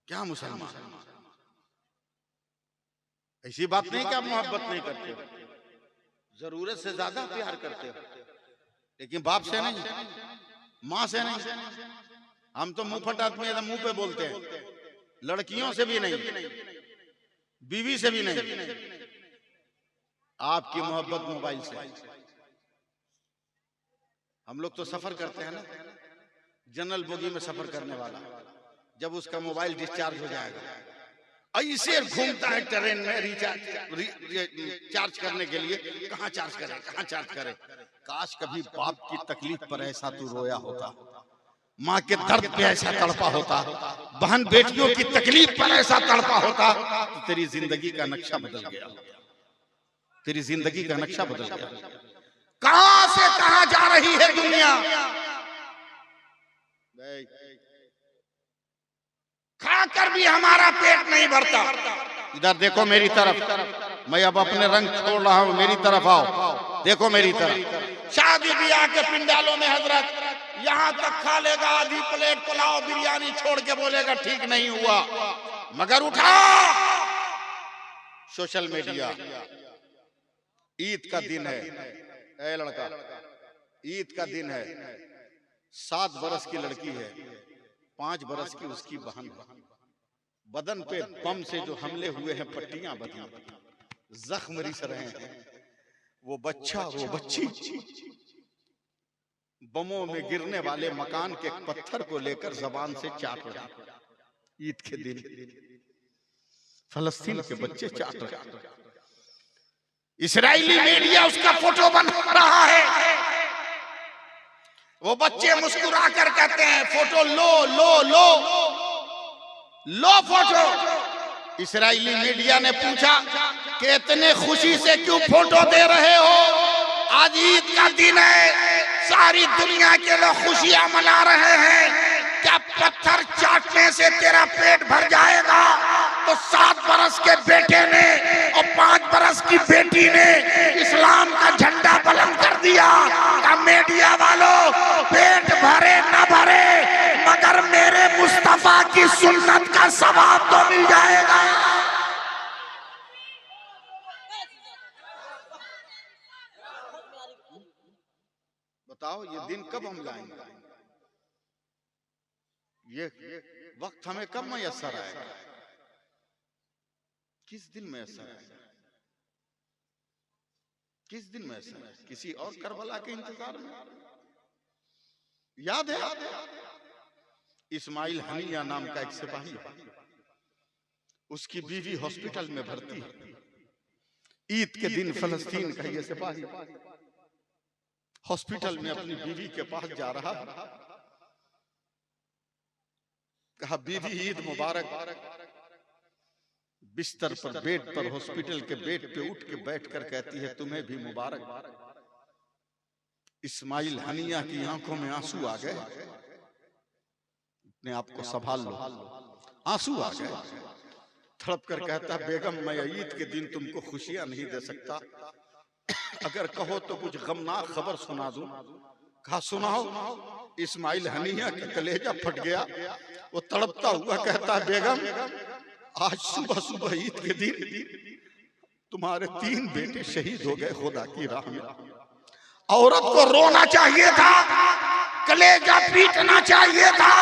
Speaker 1: क्या मुसलमान? ऐसी बात नहीं कि आप मोहब्बत नहीं करते हो, जरूरत से ज्यादा प्यार करते हो, लेकिन बाप से नहीं, माँ से नहीं। हम तो मुंह फट आदमी है, मुंह पे बोलते हैं। लड़कियों से भी नहीं, बीवी से भी नहीं। आपकी मोहब्बत मोबाइल से। हम लोग तो सफर करते हैं ना, जनरल बोगी में सफर करने वाला, जब उसका मोबाइल डिस्चार्ज हो जाएगा ऐसे घूमता है ट्रेन में चार्ज करने के लिए। कहाँ चार्ज करें, कहाँ चार्ज करें। काश कभी बाप की तकलीफ पर ऐसा तू रोया होता, माँ के दर्द पे ऐसा तड़पा होता, बहन बेटियों की तकलीफ पर ऐसा तड़पा होता तो तेरी जिंदगी का नक्शा बदल गया, तेरी जिंदगी का नक्शा बदल गया। कहां से कहां जा रही है दुनिया। खाकर भी हमारा पेट नहीं भरता। इधर देखो मेरी तरफ, मैं अब अपने रंग छोड़ रहा हूं, मेरी तरफ आओ, देखो मेरी तरफ। शादी ब्याह के पिंडालों में हजरत यहां तक खा लेगा आधी प्लेट पुलाव बिरयानी, छोड़ के बोलेगा ठीक नहीं हुआ। मगर उठा सोशल मीडिया, ईद का दिन है, ए लड़का ईद का दिन है, 7 बरस की लड़की है, 5 बरस की उसकी बहन है। बदन पे बम से जो हमले हुए हैं, पट्टियां बनी, जख्म रिस रहे हैं। वो बच्चा, वो बच्ची बमों में गिरने वाले मकान के पत्थर को लेकर जबान से चाट रहे। ईद के दिन फलस्तीन के बच्चे चाट रहे। इस्राएली मीडिया उसका फोटो बना रहा है। वो बच्चे मुस्कुरा कर कहते हैं फोटो लो लो लो लो फोटो। इस्राएली मीडिया ने पूछा कि इतने खुशी से क्यों फोटो दे रहे हो, आज ईद का दिन है, सारी दुनिया के लोग खुशियां मना रहे हैं। क्या पत्थर चाटने से तेरा पेट भर जाएगा? तो 7 बरस के बेटे ने और 5 बरस की बेटी ने इस्लाम का झंडा बुलंद कर दिया। का मीडिया वालों, पेट भरे न भरे मगर मेरे मुस्तफा की सुन्नत का सवाब तो मिल जाएगा। बताओ ये दिन कब हम लाएंगे? ये वक्त हमें कब मैसर आएगा? किस दिन मैसर आएगा? किस दिन मैसर आएगा? किसी और करबला के इंतजार में? याद है इस्माइल हनिया नाम का एक सिपाही है, उसकी बीवी हॉस्पिटल में भर्ती है। ईद के दिन फलस्तीन का ये सिपाही हॉस्पिटल में अपनी बीवी के पास जा रहा, कहा बीवी ईद मुबारक। बिस्तर पर, बेड पर, हॉस्पिटल के बेड पे उठ के बैठ कर कहती है तुम्हें भी मुबारक। इस्माइल हनिया की आंखों में आंसू आ गए। अपने आप को संभाल लो, आंसू आ गए। तड़प कर कहता बेगम मैं ईद के दिन तुमको खुशियां नहीं दे सकता, अगर कहो तो कुछ गमनाक खबर सुना दूं। कहा सुनाओ। इस्माइल हनिया का कलेजा फट गया। वो तड़पता हुआ कहता बेगम आज सुबह सुबह ईद के दिन तुम्हारे 3 बेटे शहीद हो गए खुदा की राह में। औरत को रोना चाहिए था, कलेजा पीटना चाहिए था,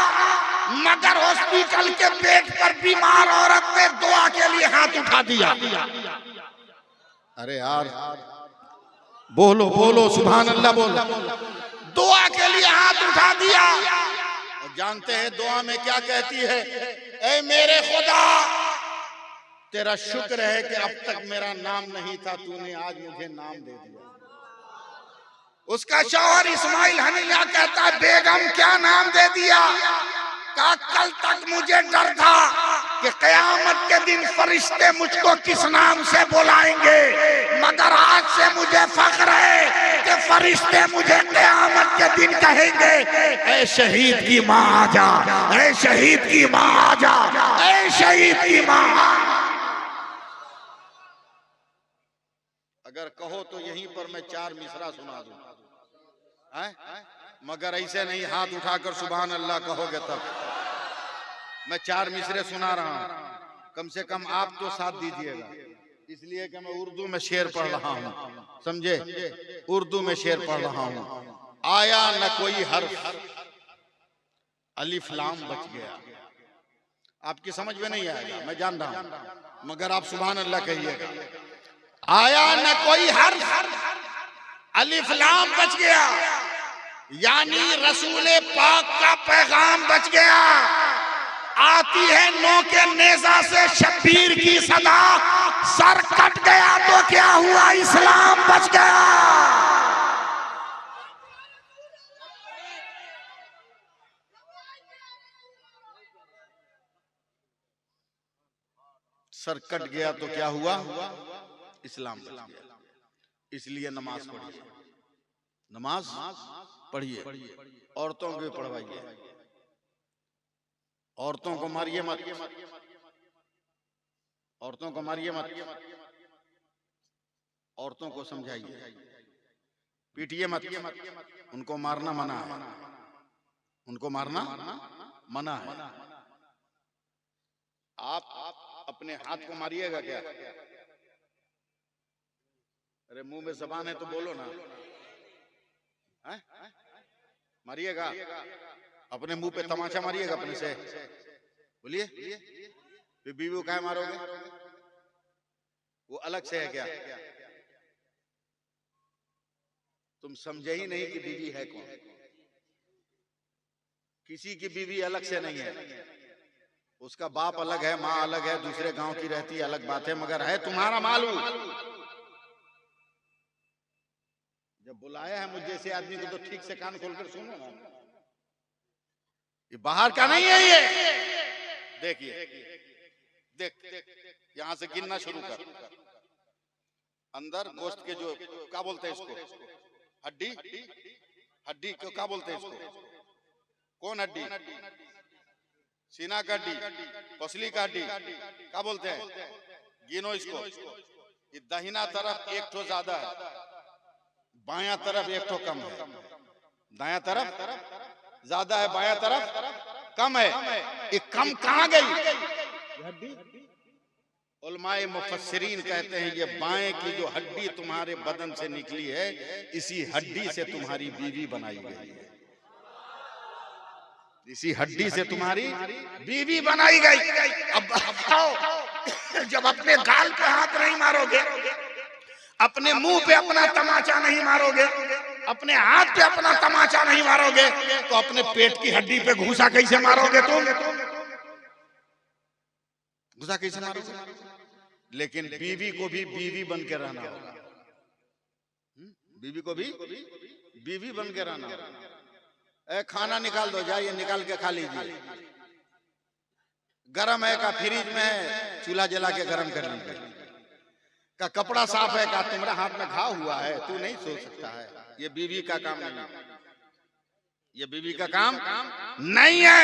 Speaker 1: मगर हॉस्पिटल के बेड पर बीमार औरत ने दुआ के लिए हाथ उठा दिया। अरे यार बोलो बोलो सुभान अल्लाह बोलो। दुआ के लिए हाथ उठा दिया। और जानते हैं दुआ में क्या कहती है? ऐ मेरे खुदा तेरा शुक्र है कि अब तक मेरा नाम नहीं था, तूने आज मुझे नाम दे दिया। उसका शौहर इस्माइल हनिया कहता है बेगम क्या नाम दे दिया? कहा कल तक मुझे डर था कि कयामत के दिन फरिश्ते मुझको किस नाम से बुलाएंगे, मगर आज से मुझे फख्र है कि फरिश्ते मुझे कयामत के दिन कहेंगे ऐ शहीद की माँ आजा, ऐ शहीद की माँ आजा, ऐ शहीद की माँ। अगर कहो तो यहीं पर मैं 4 मिसरा सुना दूं, मगर ऐसे नहीं हाथ उठाकर सुभान अल्लाह कहोगे तब। मैं 4 मिसरे सुना रहा हूं, कम से कम आप तो साथ दीजिएगा, इसलिए कि मैं उर्दू में शेर पढ़ रहा हूं, समझे? उर्दू में शेर पढ़ रहा हूं। आया न कोई हर्फ, अलिफ लाम बच गया। आपकी समझ में नहीं आएगा मैं जान रहा हूं, मगर आप सुभान अल्लाह कहिएगा। आया न कोई हर्फ, अलिफ लाम बच गया, यानी रसूले पाक का पैगाम बच गया। आती है नो के नेजा से शब्बीर की सदा, सर कट गया तो क्या हुआ इस्लाम बच गया। सर कट गया तो क्या हुआ? इस्लाम बच गया। इसलिए नमाज पढ़िए, नमाज पढ़िए, औरतों को भी पढ़वाइए, औरतों को मारिए मत, औरतों को मारिए मत, औरतों को समझाइए, पीटिए मत, उनको मारना मना है, उनको मारना मना है। आप अपने हाथ को मारिएगा क्या? अरे मुंह में जबान है तो बोलो ना, मारिएगा? अपने मुंह पे तमाचा मारिएगा अपने से, बोलिए। फिर बीवी को काहे मारोगे? वो अलग से है क्या? तुम समझे ही नहीं कि बीवी है कौन। किसी की बीवी अलग से नहीं है, उसका बाप अलग है, माँ अलग है, दूसरे गांव की रहती है, अलग बात है, मगर है तुम्हारा मालूम। जब बुलाया है मुझे जैसे आदमी को तो ठीक से कान खोलकर सुनो ना, ये बाहर का नहीं है ये। देखिए देख, यहां से गिनना शुरू कर। अंदर गोश्त के जो क्या बोलते हैं इसको, हड्डी को क्या बोलते हैं इसको? कौन हड्डी? सीना का हड्डी, पसली का हड्डी, क्या बोलते हैं? गिनो इसको। ये दाहिना तरफ एक ठो ज्यादा है, बायां तरफ एक ठो कम है। दायां तरफ ज्यादा है, बायां तरफ कम है। ये कम कहाँ गई? उलमाए मुफस्सिरीन कहते हैं ये बाएं की जो हड्डी तुम्हारे बदन से निकली है, इसी हड्डी से तुम्हारी बीवी बनाई गई है। इसी हड्डी से तुम्हारी बीवी बनाई गई। अब आओ, जब अपने गाल पे हाथ नहीं मारोगे, अपने मुंह पे अपना तमाचा नहीं मारोगे, अपने हाथ पे अपना तमाचा नहीं मारोगे, तो अपने पेट की हड्डी पे घूसा कैसे मारोगे तुम? घूसा कैसे मारोगे? लेकिन बीवी को भी बीवी बन के रहना होगा। बीवी को भी बीवी बन के रहना होगा। खाना निकाल दो, जाइए निकाल के खा लीजिए। गरम है का फ्रिज में है, चूल्हा जला के गरम कर लीजिए। का कपड़ा साफ है का तुम्हारे हाथ में घाव हुआ है, तू नहीं सो सकता है। ये बीवी का काम नहीं है, ये बीवी का काम नहीं है।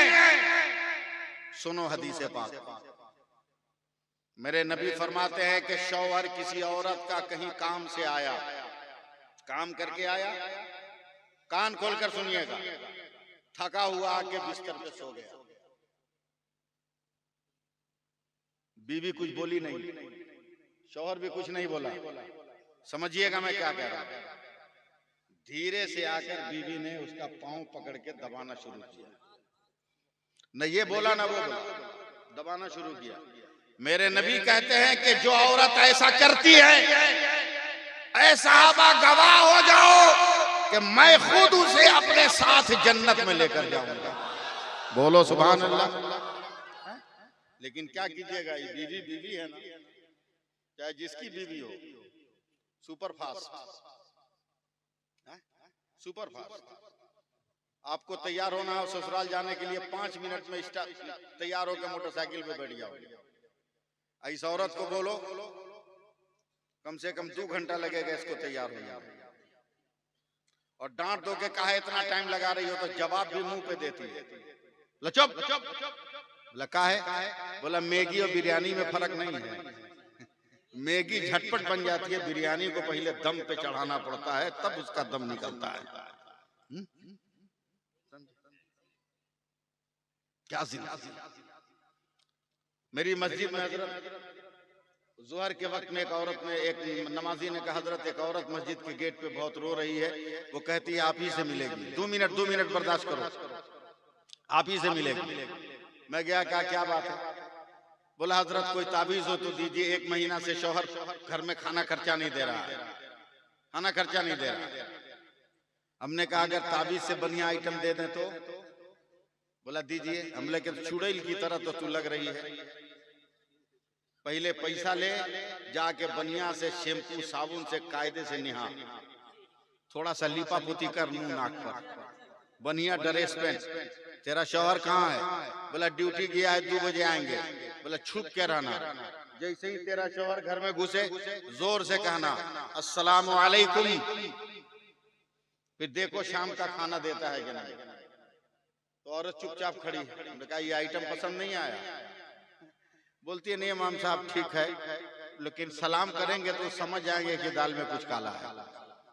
Speaker 1: सुनो हदीस पाक, मेरे नबी फरमाते हैं कि शौहर किसी औरत का कहीं काम से आया, काम करके आया, कान खोलकर सुनिएगा, थका हुआ आके बिस्तर पे सो गया, बीवी कुछ बोली नहीं, शौहर भी कुछ नहीं बोला। समझिएगा मैं क्या कह रहा हूं। धीरे से आकर बीवी ने उसका पांव पकड़ के दबाना शुरू किया, न ये बोला न वो बोला, दबाना शुरू किया। मेरे नबी कहते हैं कि जो औरत ऐसा करती है, ऐसा गवाह हो जाओ कि मैं खुद उसे अपने साथ जन्नत में लेकर जाऊंगा। बोलो सुभान अल्लाह। लेकिन क्या कीजिएगा, ये बीवी बीवी है ना, चाहे जिसकी बीवी हो, सुपर फास्ट, सुपर फास्ट। आपको तैयार होना हो ससुराल जाने के लिए, 5 मिनट में तैयार होकर मोटरसाइकिल पे बैठ जाओ। इस औरत को बोलो कम से कम 2 घंटा लगेगा इसको तैयार होने में, और डांट दो के कहा इतना टाइम लगा रही हो, तो जवाब भी मुंह पे देती है, चुप लका है। बोला मैगी और बिरयानी में फर्क नहीं है, मैगी झटपट बन जाती है, बिरयानी को पहले दम पे चढ़ाना पड़ता है, तब उसका दम निकलता है। क्या जिंदगी। मेरी मस्जिद में हजरत जोहर के वक्त में एक औरत ने, एक नमाजी ने कहा, हजरत एक औरत मस्जिद के गेट पे बहुत रो रही है, वो कहती है आप ही से मिलेगी, 2 मिनट बर्दाश्त करो, आप ही से मिलेगी। मैं गया, कहा क्या बात है? बोला हजरत कोई ताबीज हो तो दीजिए, 1 महीना से शौहर घर में खाना खर्चा नहीं दे रहा है, खाना खर्चा नहीं दे रहा। हमने कहा अगर ताबीज से बढ़िया आइटम दे दें तो? बोला दीजिए। हमले के चुड़ैल की तरह तो तू लग रही है, पहले पैसा ले, जाके बनिया से शैम्पू साबुन से कायदे से नहा, थोड़ा सा लिपा पोती कर मुंह नाक पर, बढ़िया ड्रेस पहन। तेरा शौहर कहाँ है? बोला ड्यूटी गया है, 2 बजे आएंगे। बोला छुप के रहना, जैसे ही तेरा शौहर घर में घुसे जोर से कहना अस्सलाम वालेकुम, फिर देखो शाम का खाना देता है कि नहीं। तो औरत चुपचाप खड़ी, हमने कहा ये आइटम पसंद नहीं आया? बोलती है नहीं इमाम साहब ठीक है, लेकिन सलाम करेंगे तो समझ जाएंगे कि दाल में कुछ काला है।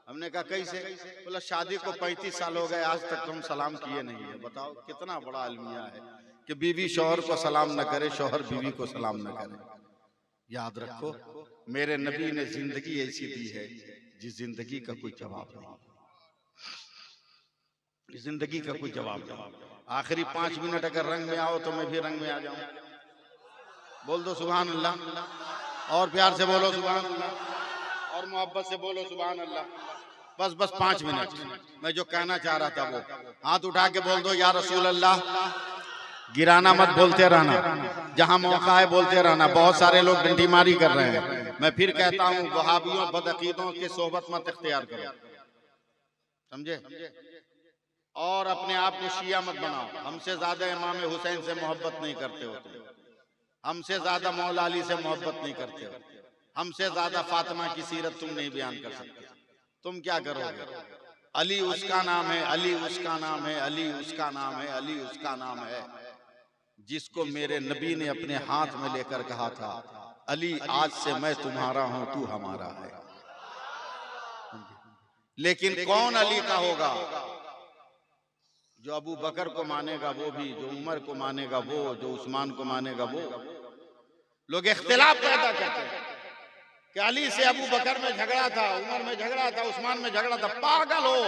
Speaker 1: हमने कहा कैसे? बोला शादी को 35 साल हो गए, आज तक हम सलाम किए नहीं है। बताओ कितना बड़ा अलमिया है कि बीवी शौहर को सलाम न करे, शौहर बीवी को सलाम न करे। याद रखो मेरे नबी ने जिंदगी ऐसी दी है जिस जिंदगी का कोई जवाब नहीं, जिंदगी का कोई जवाब नहीं। आखिरी 5 मिनट अगर रंग में आओ तो मैं भी रंग में आ जाऊं। बोल दो सुभान अल्लाह, और प्यार से बोलो सुभान अल्लाह, और मोहब्बत से बोलो सुभान अल्लाह। बस 5 मिनट। मैं जो कहना चाह रहा था वो हाथ उठा के बोल दो या रसूल अल्लाह। गिराना मत, बोलते रहना, जहां मौका है बोलते रहना। बहुत सारे लोग डंडी मारी कर रहे हैं। मैं फिर कहता हूँ वहाबियों बदअकीदों की सोहबत मत इख्तियार करो, समझे? और अपने आप को शिया मत बनाओ। हमसे ज्यादा इमाम हुसैन से मोहब्बत नहीं करते हो तुम, हमसे ज्यादा मौला अली से मोहब्बत नहीं करते हो, हमसे ज्यादा फातिमा की सीरत तुम नहीं बयान कर सकते। तुम क्या करोगे? अली उसका नाम है, अली उसका नाम है, अली उसका नाम है, अली उसका नाम है, जिसको मेरे नबी ने अपने हाथ में लेकर कहा था, अली आज से मैं तुम्हारा हूं, तू हमारा है। लेकिन कौन अली का होगा? जो अबू बकर को मानेगा वो भी, जो उमर को मानेगा वो, जो उस्मान को मानेगा वो। लोग इख्तिलाफ पैदा करते हैं कि अली से अबू बकर में झगड़ा था, उमर में झगड़ा था, उस्मान में झगड़ा था। पागल हो,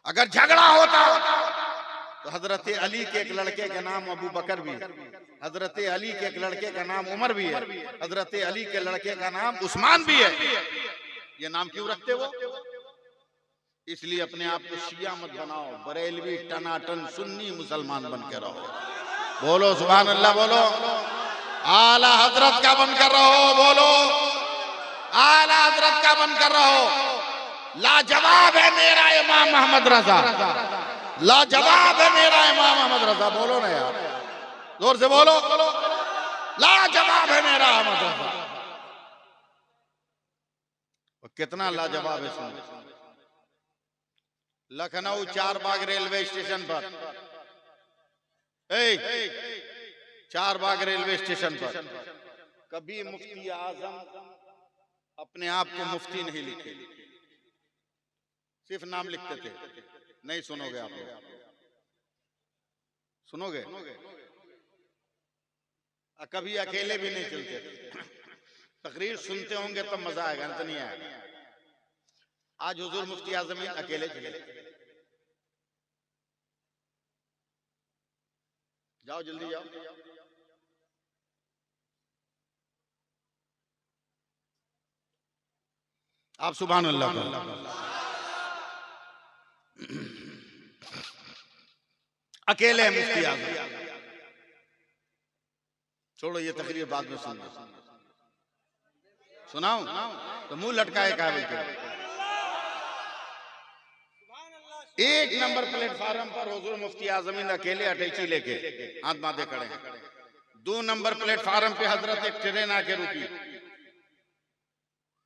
Speaker 1: अगर झगड़ा होता तो हजरत अली के एक लड़के का नाम अबू बकर भी है, हजरत अली के एक लड़के का नाम उमर भी है, हजरत अली के लड़के का नाम उस्मान भी है। ये नाम क्यों रखते हो? इसलिए अपने आप को शिया मत बनाओ, बरेलवी टनाटन सुन्नी मुसलमान बन के रहो। बोलो सुभान अल्लाह, बोलो आला हजरत का बनकर रहो, बोलो आला हजरत का बनकर रहो। लाजवाब है मेरा इमाम मोहम्मद रजा, लाजवाब है मेरा इमाम मोहम्मद रजा। बोलो ना यार, जोर से बोलो, लाजवाब है मेरा अहमद रजा। कितना लाजवाब है सुन। लखनऊ चारबाग रेलवे स्टेशन पर, चारबाग रेलवे स्टेशन पर कभी मुफ्ती आजम अपने आप को मुफ्ती नहीं लिखे, सिर्फ नाम लिखते थे। नहीं सुनोगे आप लोग, सुनोगे? कभी अकेले भी नहीं चलते थे। तकरीर सुनते होंगे तब मजा आएगा, नहीं तो नहीं आएगा। आज हुजूर मुफ्ती आजम अकेले चले, जाओ जल्दी जाओ। आप सुभान अल्लाह अकेले हैं मुफ्ती आजम। छोड़ो ये तकरीर बाद में सुनो, सुनाओ तो मुंह लटकाए कहा बिल्कुल। एक नंबर प्लेटफार्म पर हुजूर मुफ्ती आजमीन अकेले अटैची लेके हाथ बांधे खड़े हैं। 2 नंबर प्लेटफार्म पे हजरत एक ट्रेन आके रुकी,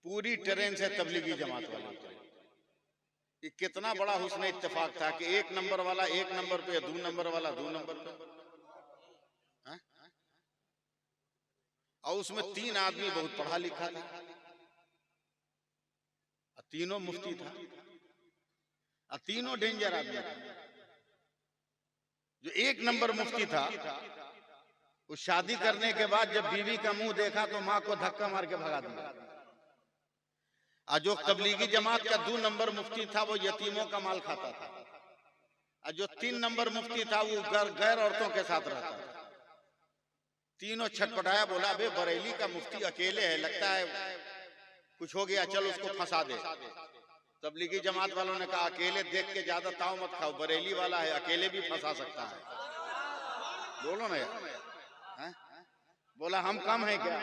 Speaker 1: पूरी ट्रेन से तबलीगी जमात वाले उतरे। ये कितना बड़ा हुस्न इत्तेफाक था कि 1 नंबर वाला 1 नंबर पे, 2 नंबर वाला 2 नंबर पे, और उसमें 3 आदमी बहुत पढ़ा लिखा था, तीनों मुफ्ती था, तीनों डेंजर आदमी था। जो 1 नंबर मुफ्ती था, वो शादी करने के बाद जब बीवी का मुंह देखा तो मां को धक्का मार के भगा दिया। और जो तबलीगी जमात का 2 नंबर मुफ्ती था वो यतीमों का माल खाता था, और जो 3 नंबर मुफ्ती था वो गैर औरतों के साथ रहता था। तीनों छटपटाया, बोला बे बरेली का मुफ्ती अकेले है, लगता है कुछ हो गया, चल उसको फंसा दे। तबलीगी जमात वालों ने कहा अकेले देख के ज्यादा ताव मत खाओ, बरेली वाला है, अकेले भी फंसा सकता है। बोलो ना यार, बोला हम कम है क्या?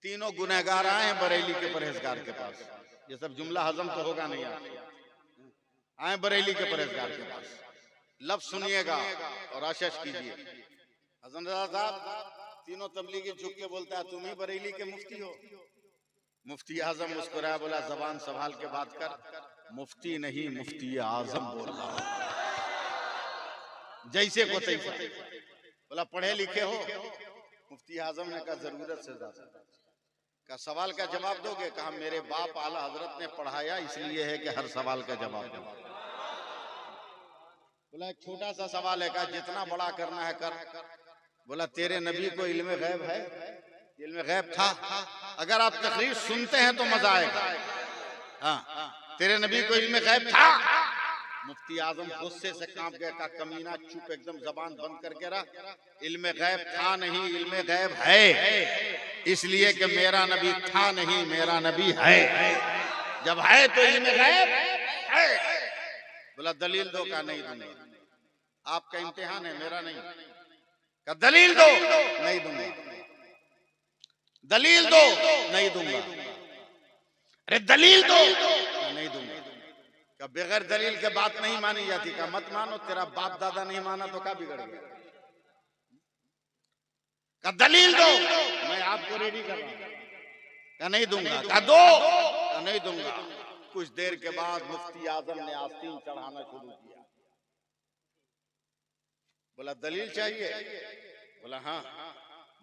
Speaker 1: तीनों गुनहगार आए हैं बरेली के परहेजगार के पास। ये सब जुमला हजम तो होगा नहीं, आए बरेली के परहेजगार के पास। लफ्ज सुनिएगा और आशीष कीजिए। हजरत साहब तीनों तबलीगी झुक के बोलता है तुम ही बरेली के मुफ्ती हो? मुफ्ती आजम मुस्कुराया, बोला जबान संभाल के बात कर, मुफ्ती नहीं मुफ्ती आजम बोल रहा हूं, जैसे को तैसे। बोला पढ़े लिखे हो? मुफ्ती आजम ने कहा जरूरत से ज्यादा। का सवाल का जवाब दोगे? कहा मेरे बाप आला हजरत ने पढ़ाया, इसलिए है कि हर सवाल का जवाब दो। बोला एक छोटा सा सवाल है, कहा जितना बड़ा करना है कर। बोला तेरे नबी को इल्म गैब है? इल्म गैब था। अगर आप तकरीर सुनते हैं तो मजा आएगा। हाँ, तेरे नबी को इल्म गैब था? मुफ्ती आजम गुस्से से कांप गया, का कमीना चुप, एकदम जबान बंद करके रहा। इल्म गैब था नहीं, इल्म गैब है, इसलिए कि मेरा नबी था नहीं, मेरा नबी है। जब है तो इल्म गैब है। बोला दलील दो? का नहीं दूंगा, आपका इम्तिहान है, मेरा नहीं। का दलील दो? नहीं दूंगा। दलील दो? नहीं दूंगा। अरे दलील दो? नहीं दूंगा। क्या बगैर दलील के बात नहीं मानी जाती? का मत मानो, तेरा बाप दादा नहीं माना तो क्या बिगड़ गया? का दलील दो? मैं आपको रेडी कर रहा हूं। क्या नहीं दूंगा? का दो? नहीं दूंगा। कुछ देर के बाद मुफ्ती आजम ने आस्तीन चढ़ाना शुरू किया। बोला दलील चाहिए? बोला हाँ।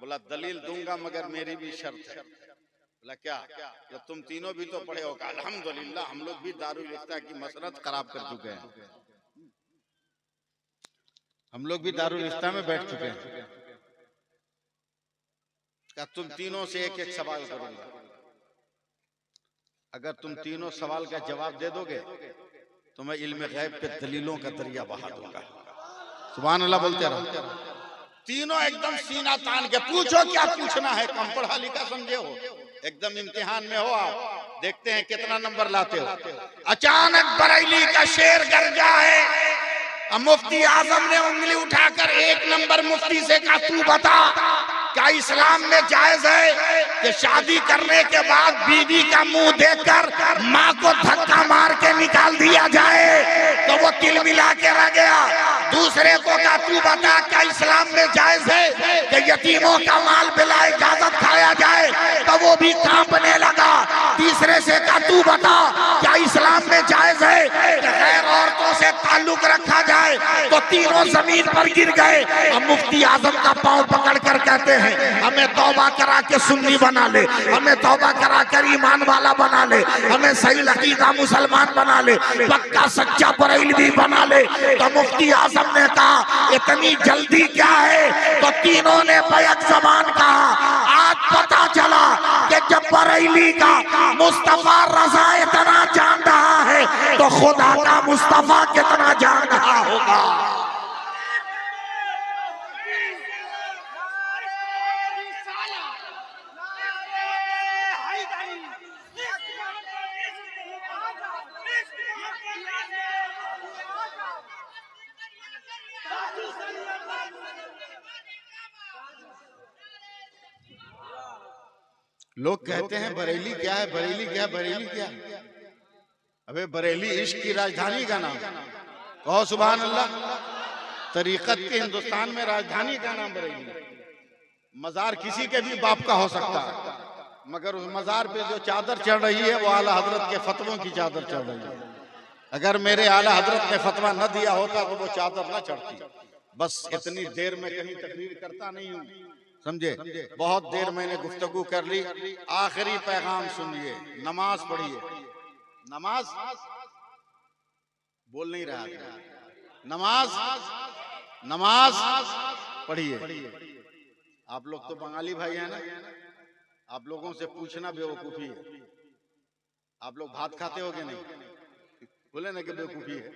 Speaker 1: बोला दलील दूंगा मगर मेरी भी शर्त है। बोला क्या? जब तुम तीनों भी तो पढ़े हो। अल्हम्दुलिल्लाह हम लोग भी दारुल इफ्ता की मसरत खराब कर चुके हैं, हम लोग भी दारुल इफ्ता में बैठ चुके हैं। क्या तुम तीनों से एक एक सवाल करूंगा, अगर तुम तीनों सवाल का जवाब दे दोगे तो मैं इल्म गैब पे दलीलों का दरिया बहा दूंगा। सुभान अल्लाह बोलते रहो। तीनों एकदम सीना तान के पूछो क्या पूछना है, कम पढ़ा लिखा समझे हो, एकदम इम्तिहान में हो, आप देखते हैं कितना नंबर लाते हो। अचानक बरेली का शेर गरजा है। अब मुफ्ती आजम ने उंगली उठाकर एक नंबर मुफ्ती से कहा तू बता, क्या इस्लाम में जायज है कि शादी करने के बाद बीवी का मुंह देखकर माँ को धक्का मार के निकाल दिया जाए? तो वो तिल मिला के रह गया। दूसरे को कहा तू बता, क्या इस्लाम में जायज है कि यतीमों का माल बिला इजाजत खाया जाए? तो वो भी कांपने लगा। तीसरे से कहा तू बता, क्या इस्लाम में जायज है कि गैर औरतों से ताल्लुक रखा जाए? तो तीनों जमीन पर गिर गए। अब मुफ्ती आजम का पांव पकड़ कर कहते हैं हमें तौबा करा के सुन्नी बना ले, हमें तौबा करा कर ईमान वाला बना ले, हमें सही अकीदा मुसलमान बना ले, पक्का सच्चा बरेलवी बना ले। तो मुफ्ती आजम ने कहा इतनी जल्दी क्या है? तो तीनों ने बैक ज़बान कहा आज पता चला कि जब बरेली का मुस्तफा रजा इतना जान रहा है तो खुदा का मुस्तफा कितना जान रहा होगा। लोग कहते हैं बरेली क्या है, बरेली क्या, बरेली क्या? अबे बरेली इश्क की राजधानी का नाम। कहो सुभान अल्लाह। तरीकत के हिंदुस्तान में राजधानी का नाम बरेली। मजार किसी के भी बाप का हो सकता है, मगर उस मजार पे जो चादर चढ़ रही है वो आला हजरत के फतवों की चादर चढ़ रही है। अगर मेरे आला हजरत ने फतवा न दिया होता तो वो चादर न चढ़ती। बस इतनी देर में कहीं तकरीर करता नहीं हूँ, समझे? बहुत देर मैंने गुफ्तगू कर ली। आखिरी पैगाम सुनिए, नमाज पढ़िए। नमाज बोल नहीं रहा था, नमाज नमाज पढ़िए। आप लोग तो बंगाली भाई हैं ना, आप लोगों से पूछना बेवकूफी है। आप लोग भात खाते हो कि नहीं? बोले ना कि बेवकूफी है।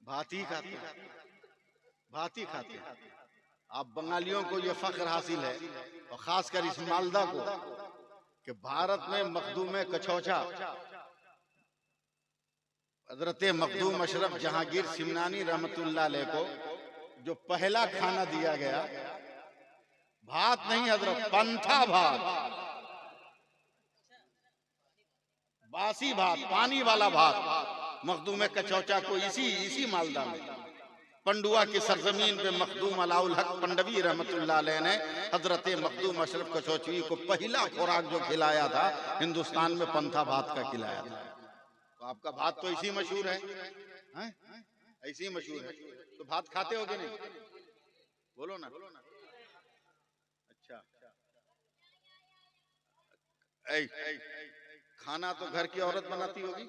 Speaker 1: भात ही खाते हैं, भात ही खाते हैं। आप बंगालियों को ये फख्र हासिल है और खासकर इस मालदा को कि भारत में मखदूम कछौछा हजरत मखदूम अशरफ जहांगीर सिमनानी रहमतुल्लाह अलैह को जो पहला खाना दिया गया, भात नहीं हजरत, पंथा भात, बासी भात, पानी वाला भात मखदूम कछौचा को इसी मालदा में पंडुआ की सरजमीन पे मखदूम अलाउल हक पंडवी रहमतुल्लाह अलैह ने हजरत मखदूम अशरफ कछौचवी को पहला खुराक जो खिलाया था हिंदुस्तान में पंथा भात का खिलाया था। तो आपका भात तो ऐसी मशहूर है, ऐसी मशहूर है। तो भात खाते हो कि नहीं? बोलो ना। अच्छा, खाना तो घर की औरत बनाती होगी,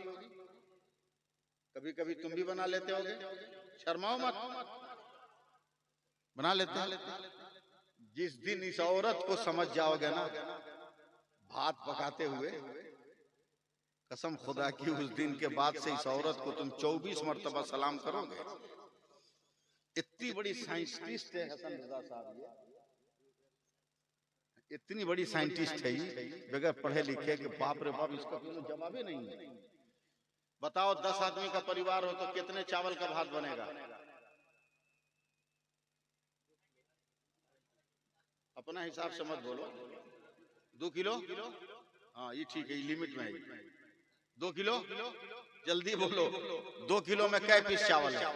Speaker 1: कभी कभी तुम भी बना लेते होगे, शर्माओ मत, बना लेते हैं। जिस दिन इस औरत को समझ जाओगे ना भात पकाते हुए, कसम खुदा की उस दिन के बाद से इस औरत को तुम 24 मरतबा सलाम करोगे। इतनी बड़ी साइंटिस्ट है हसन रजा साहब, इतनी बड़ी साइंटिस्ट है ये, बगैर पढ़े लिखे के बाप रे बाप इसका कोई जवाब ही नहीं है। बताओ 10 आदमी का परिवार हो तो कितने चावल का भात बनेगा? अपना हिसाब से मत बोलो। 2 किलो? हाँ ये ठीक है, लिमिट में है। 2 किलो? जल्दी बोलो, 2 किलो में कै पीस चावल है?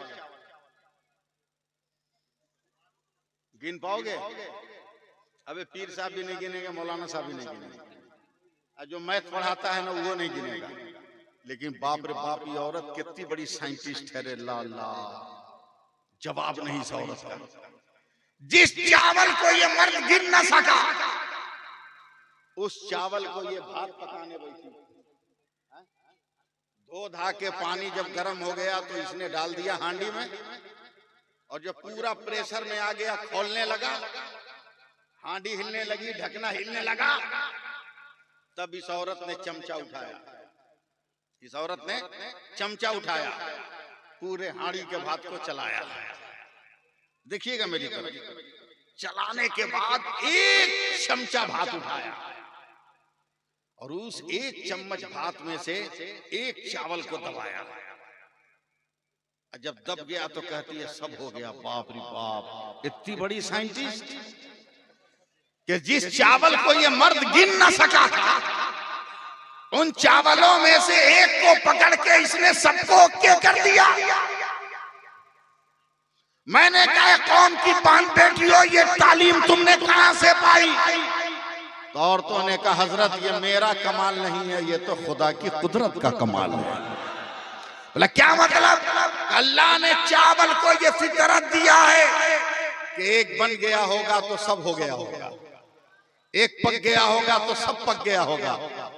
Speaker 1: गिन पाओगे? अबे पीर साहब भी नहीं गिनेंगे, मौलाना साहब भी नहीं गिनेंगे। जो मैथ पढ़ाता है ना वो नहीं गिनेगा, लेकिन बाप रे बाप ये औरत कितनी बड़ी साइंटिस्ट है रे, ला ला जवाब नहीं इस औरत का। जिस चावल को ये मर्द गिन ना सका, उस चावल को ये भात पकाने बैठी। धो धा के पानी जब गर्म हो गया तो इसने डाल दिया हांडी में, और जब पूरा प्रेशर में आ गया, खोलने लगा, हांडी हिलने लगी, ढकना हिलने लगा, तब इस औरत ने चमचा उठाया। इस औरत ने चमचा उठाया, पूरे हांडी के भात को चलाया। देखिएगा मेरी तरफ, चलाने के बाद एक चमचा भात उठाया और उस एक चम्मच भात में से एक चावल को दबाया। जब दब गया तो कहती है सब हो गया। बाप रे बाप, इतनी बड़ी साइंटिस्ट कि जिस चावल को ये मर्द गिन ना सका था, उन चावलों में से एक को पकड़ के इसने सबको ओके कर दिया। मैंने कहा कौम की पान बेटियों, ये तालीम तुमने कहां से पाई? तो औरतों ने कहा हजरत ये मेरा कमाल नहीं है, ये तो खुदा की कुदरत का कमाल है। बोला क्या मतलब? अल्लाह ने चावल को ये फितरत दिया है कि एक बन गया होगा तो सब हो गया होगा, एक पक गया होगा तो सब पक गया होगा।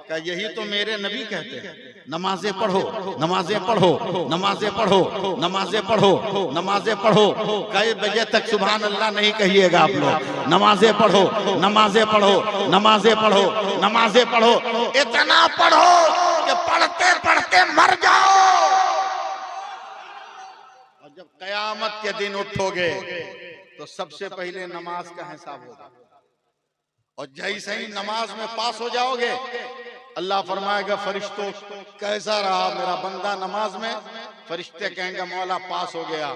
Speaker 1: क्या यही तो मेरे नबी कहते हैं, नमाजें पढ़ो, नमाजें पढ़ो, नमाजें पढ़ो, नमाजें पढ़ो, नमाजें पढ़ो। कई बजे तक सुभान अल्लाह नहीं कहिएगा आप लोग। नमाजें पढ़ो, नमाजें पढ़ो, नमाजें पढ़ो, नमाजें पढ़ो, इतना पढ़ो कि पढ़ते पढ़ते मर जाओ। और जब कयामत के दिन उठोगे तो सबसे पहले नमाज का हिसाब होगा, और जैसे ही नमाज में पास हो जाओगे, अल्लाह फरमाएगा फरिश्तों कैसा रहा मेरा बंदा नमाज में? फरिश्ते कहेंगे मौला पास हो गया।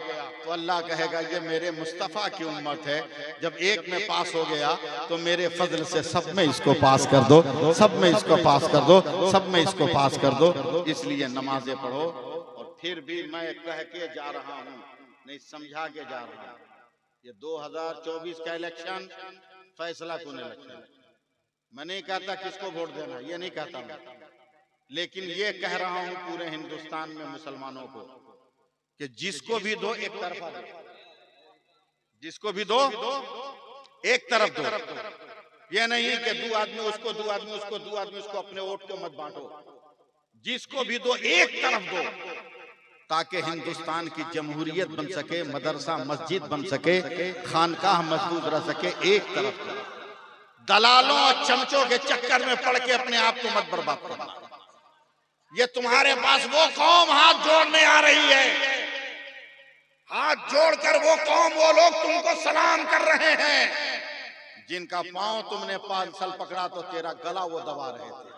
Speaker 1: तो अल्लाह कहेगा ये मेरे मुस्तफ़ा की उम्मत है, जब एक में पास हो गया तो मेरे फजल से सब में इसको पास कर दो, सब में इसको पास कर दो, सब में इसको पास कर दो। इसलिए नमाजें पढ़ो। और फिर भी मैं कह के जा रहा हूँ, नहीं समझा के जा रहा हूँ, ये 2024 का इलेक्शन फैसला कौन इलेक्शन। मैं नहीं कहता किसको वोट देना, ये नहीं कहता मैं, लेकिन ये कह रहा हूं पूरे हिंदुस्तान में मुसलमानों को कि जिसको भी दो एक तरफा दो, जिसको भी दो एक तरफ दो। ये नहीं कि दो आदमी उसको, दो आदमी उसको, दो आदमी उसको, अपने वोट को मत बांटो। जिसको भी दो एक तरफ दो, ताकि हिंदुस्तान की जमहूरियत बन सके, मदरसा मस्जिद बन सके, खानकाह मजबूत रह सके। एक तरफ दो। दलालों और चमचों के चक्कर में पड़ के अपने आप को मत बर्बाद करना। ये तुम्हारे पास वो कौम हाथ जोड़ने आ रही है, हाथ जोड़कर वो कौम, वो लोग तुमको सलाम कर रहे हैं जिनका पांव तुमने 5 साल पकड़ा तो तेरा गला वो दबा रहे थे।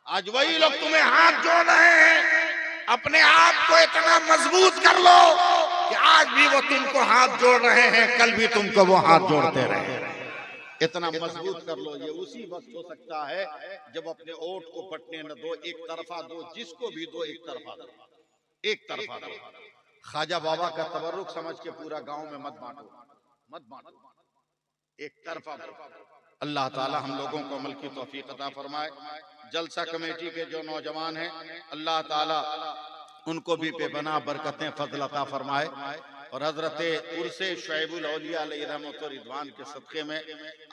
Speaker 1: आज वही लोग तुम्हें हाथ जोड़ रहे हैं। अपने आप को इतना मजबूत कर लो कि आज भी वो तुमको हाथ जोड़ रहे हैं, कल भी तुमको वो हाथ जोड़ते रहे। इतना मजबूत कर लो। ये उसी वक्त हो सकता है जब अपने ओट को बटने न दो, एक तरफा दो। जिसको भी दो एक तरफा दो, एक तरफा दो। ख्वाजा बाबा का तबर्रुक समझ के पूरा गांव में मत बांटो, मत बांटो, एक तरफा दो। अल्लाह ताला हम लोगों को अमल की तौफीक अता फरमाए। जलसा कमेटी के जो नौजवान हैं, अल्लाह ताला उनको भी बेपनाह बरकतें फजल अता फरमाए। और हजरत उर्से शुएबुल औलिया अलैहि रहमत व रिदवान के सदक़े में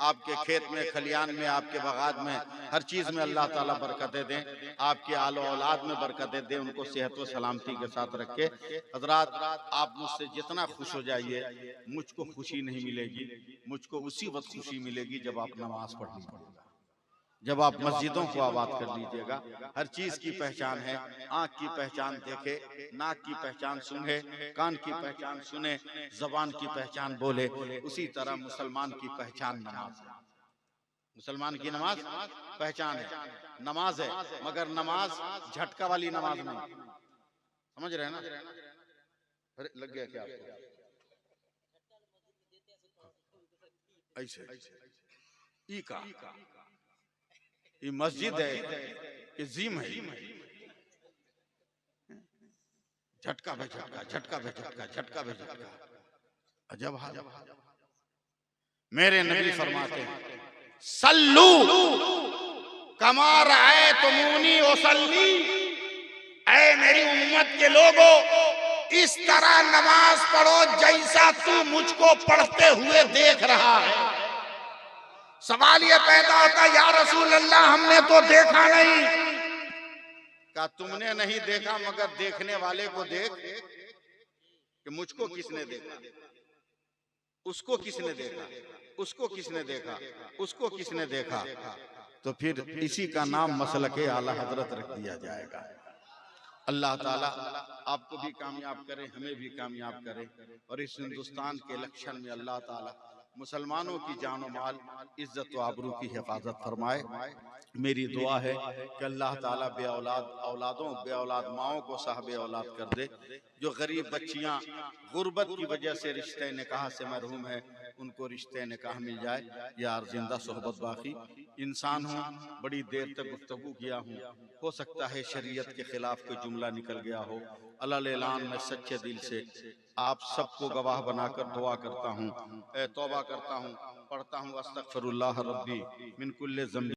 Speaker 1: आपके खेत में, खलियान में, आपके बगात में, हर चीज़ में अल्लाह ताला बरकतें दें। आपके आलो औलाद में बरकतें दें, उनको सेहत व सलामती के साथ रखे। हजरात आप मुझसे जितना खुश हो जाइए, मुझको खुशी नहीं मिलेगी। मुझको उसी वक्त खुशी मिलेगी जब आप नमाज पढ़ लीजिएगा, जब आप मस्जिदों को आबाद कर लीजिएगा। हर चीज की पहचान है। आंख की पहचान देखे, नाक की पहचान सूंघे, कान की पहचान सुने, जबान की पहचान बोले। उसी तरह मुसलमान की पहचान नमाज है। मुसलमान की नमाज पहचान है, नमाज है, मगर नमाज झटका वाली नमाज नहीं। समझ रहे हैं ना? अरे लग गया क्या आपको? ऐसे ई का ये मस्जिद है कि जिम है? झटका पे झटका, झटका पे झटका, झटका पे झटका। अजब हाल। मेरे नबी फरमाते हैं सल्लू कमा रहे तुमूनी ओसल्ली, ऐ मेरी उम्मत के लोगों, इस तरह नमाज पढ़ो जैसा तू मुझको पढ़ते हुए देख रहा है। सवाल ये पैदा होता, या रसूल अल्लाह हमने तो देखा नहीं। कहा तुमने नहीं देखा, मगर देखने वाले को देख कि मुझको किसने देखा, उसको किसने देखा, उसको किसने देखा, उसको किसने देखा। तो फिर इसी का नाम मसलके आला हजरत रख दिया जाएगा। अल्लाह ताला आपको भी कामयाब करे, हमें भी कामयाब करे, और इस हिंदुस्तान के इलेक्शन में अल्लाह ताला मुसलमानों की जान और माल, इज्जत व आबरू की हिफाजत फरमाए। मेरी दुआ है कि अल्लाह ताला बे औलाद औलादों, बे औलाद माओं को साहब औलाद कर दे। जो गरीब बच्चियां गुर्बत की वजह से रिश्ते निकाह से महरूम है, उनको रिश्ते निकाह मिल जाए। यार जिंदा सोहबत बाकी इंसान हूँ, बड़ी देर तक गुफ्तगू किया हूँ, हो सकता है शरीयत के खिलाफ कोई जुमला निकल गया हो। अल्लाह ऐलान में सच्चे दिल से आप सबको गवाह बनाकर दुआ करता हूँ, तौबा करता हूँ, पढ़ता हूँ अस्तगफिरुल्लाह रब्बी मिन कुल्ले ज़ंब।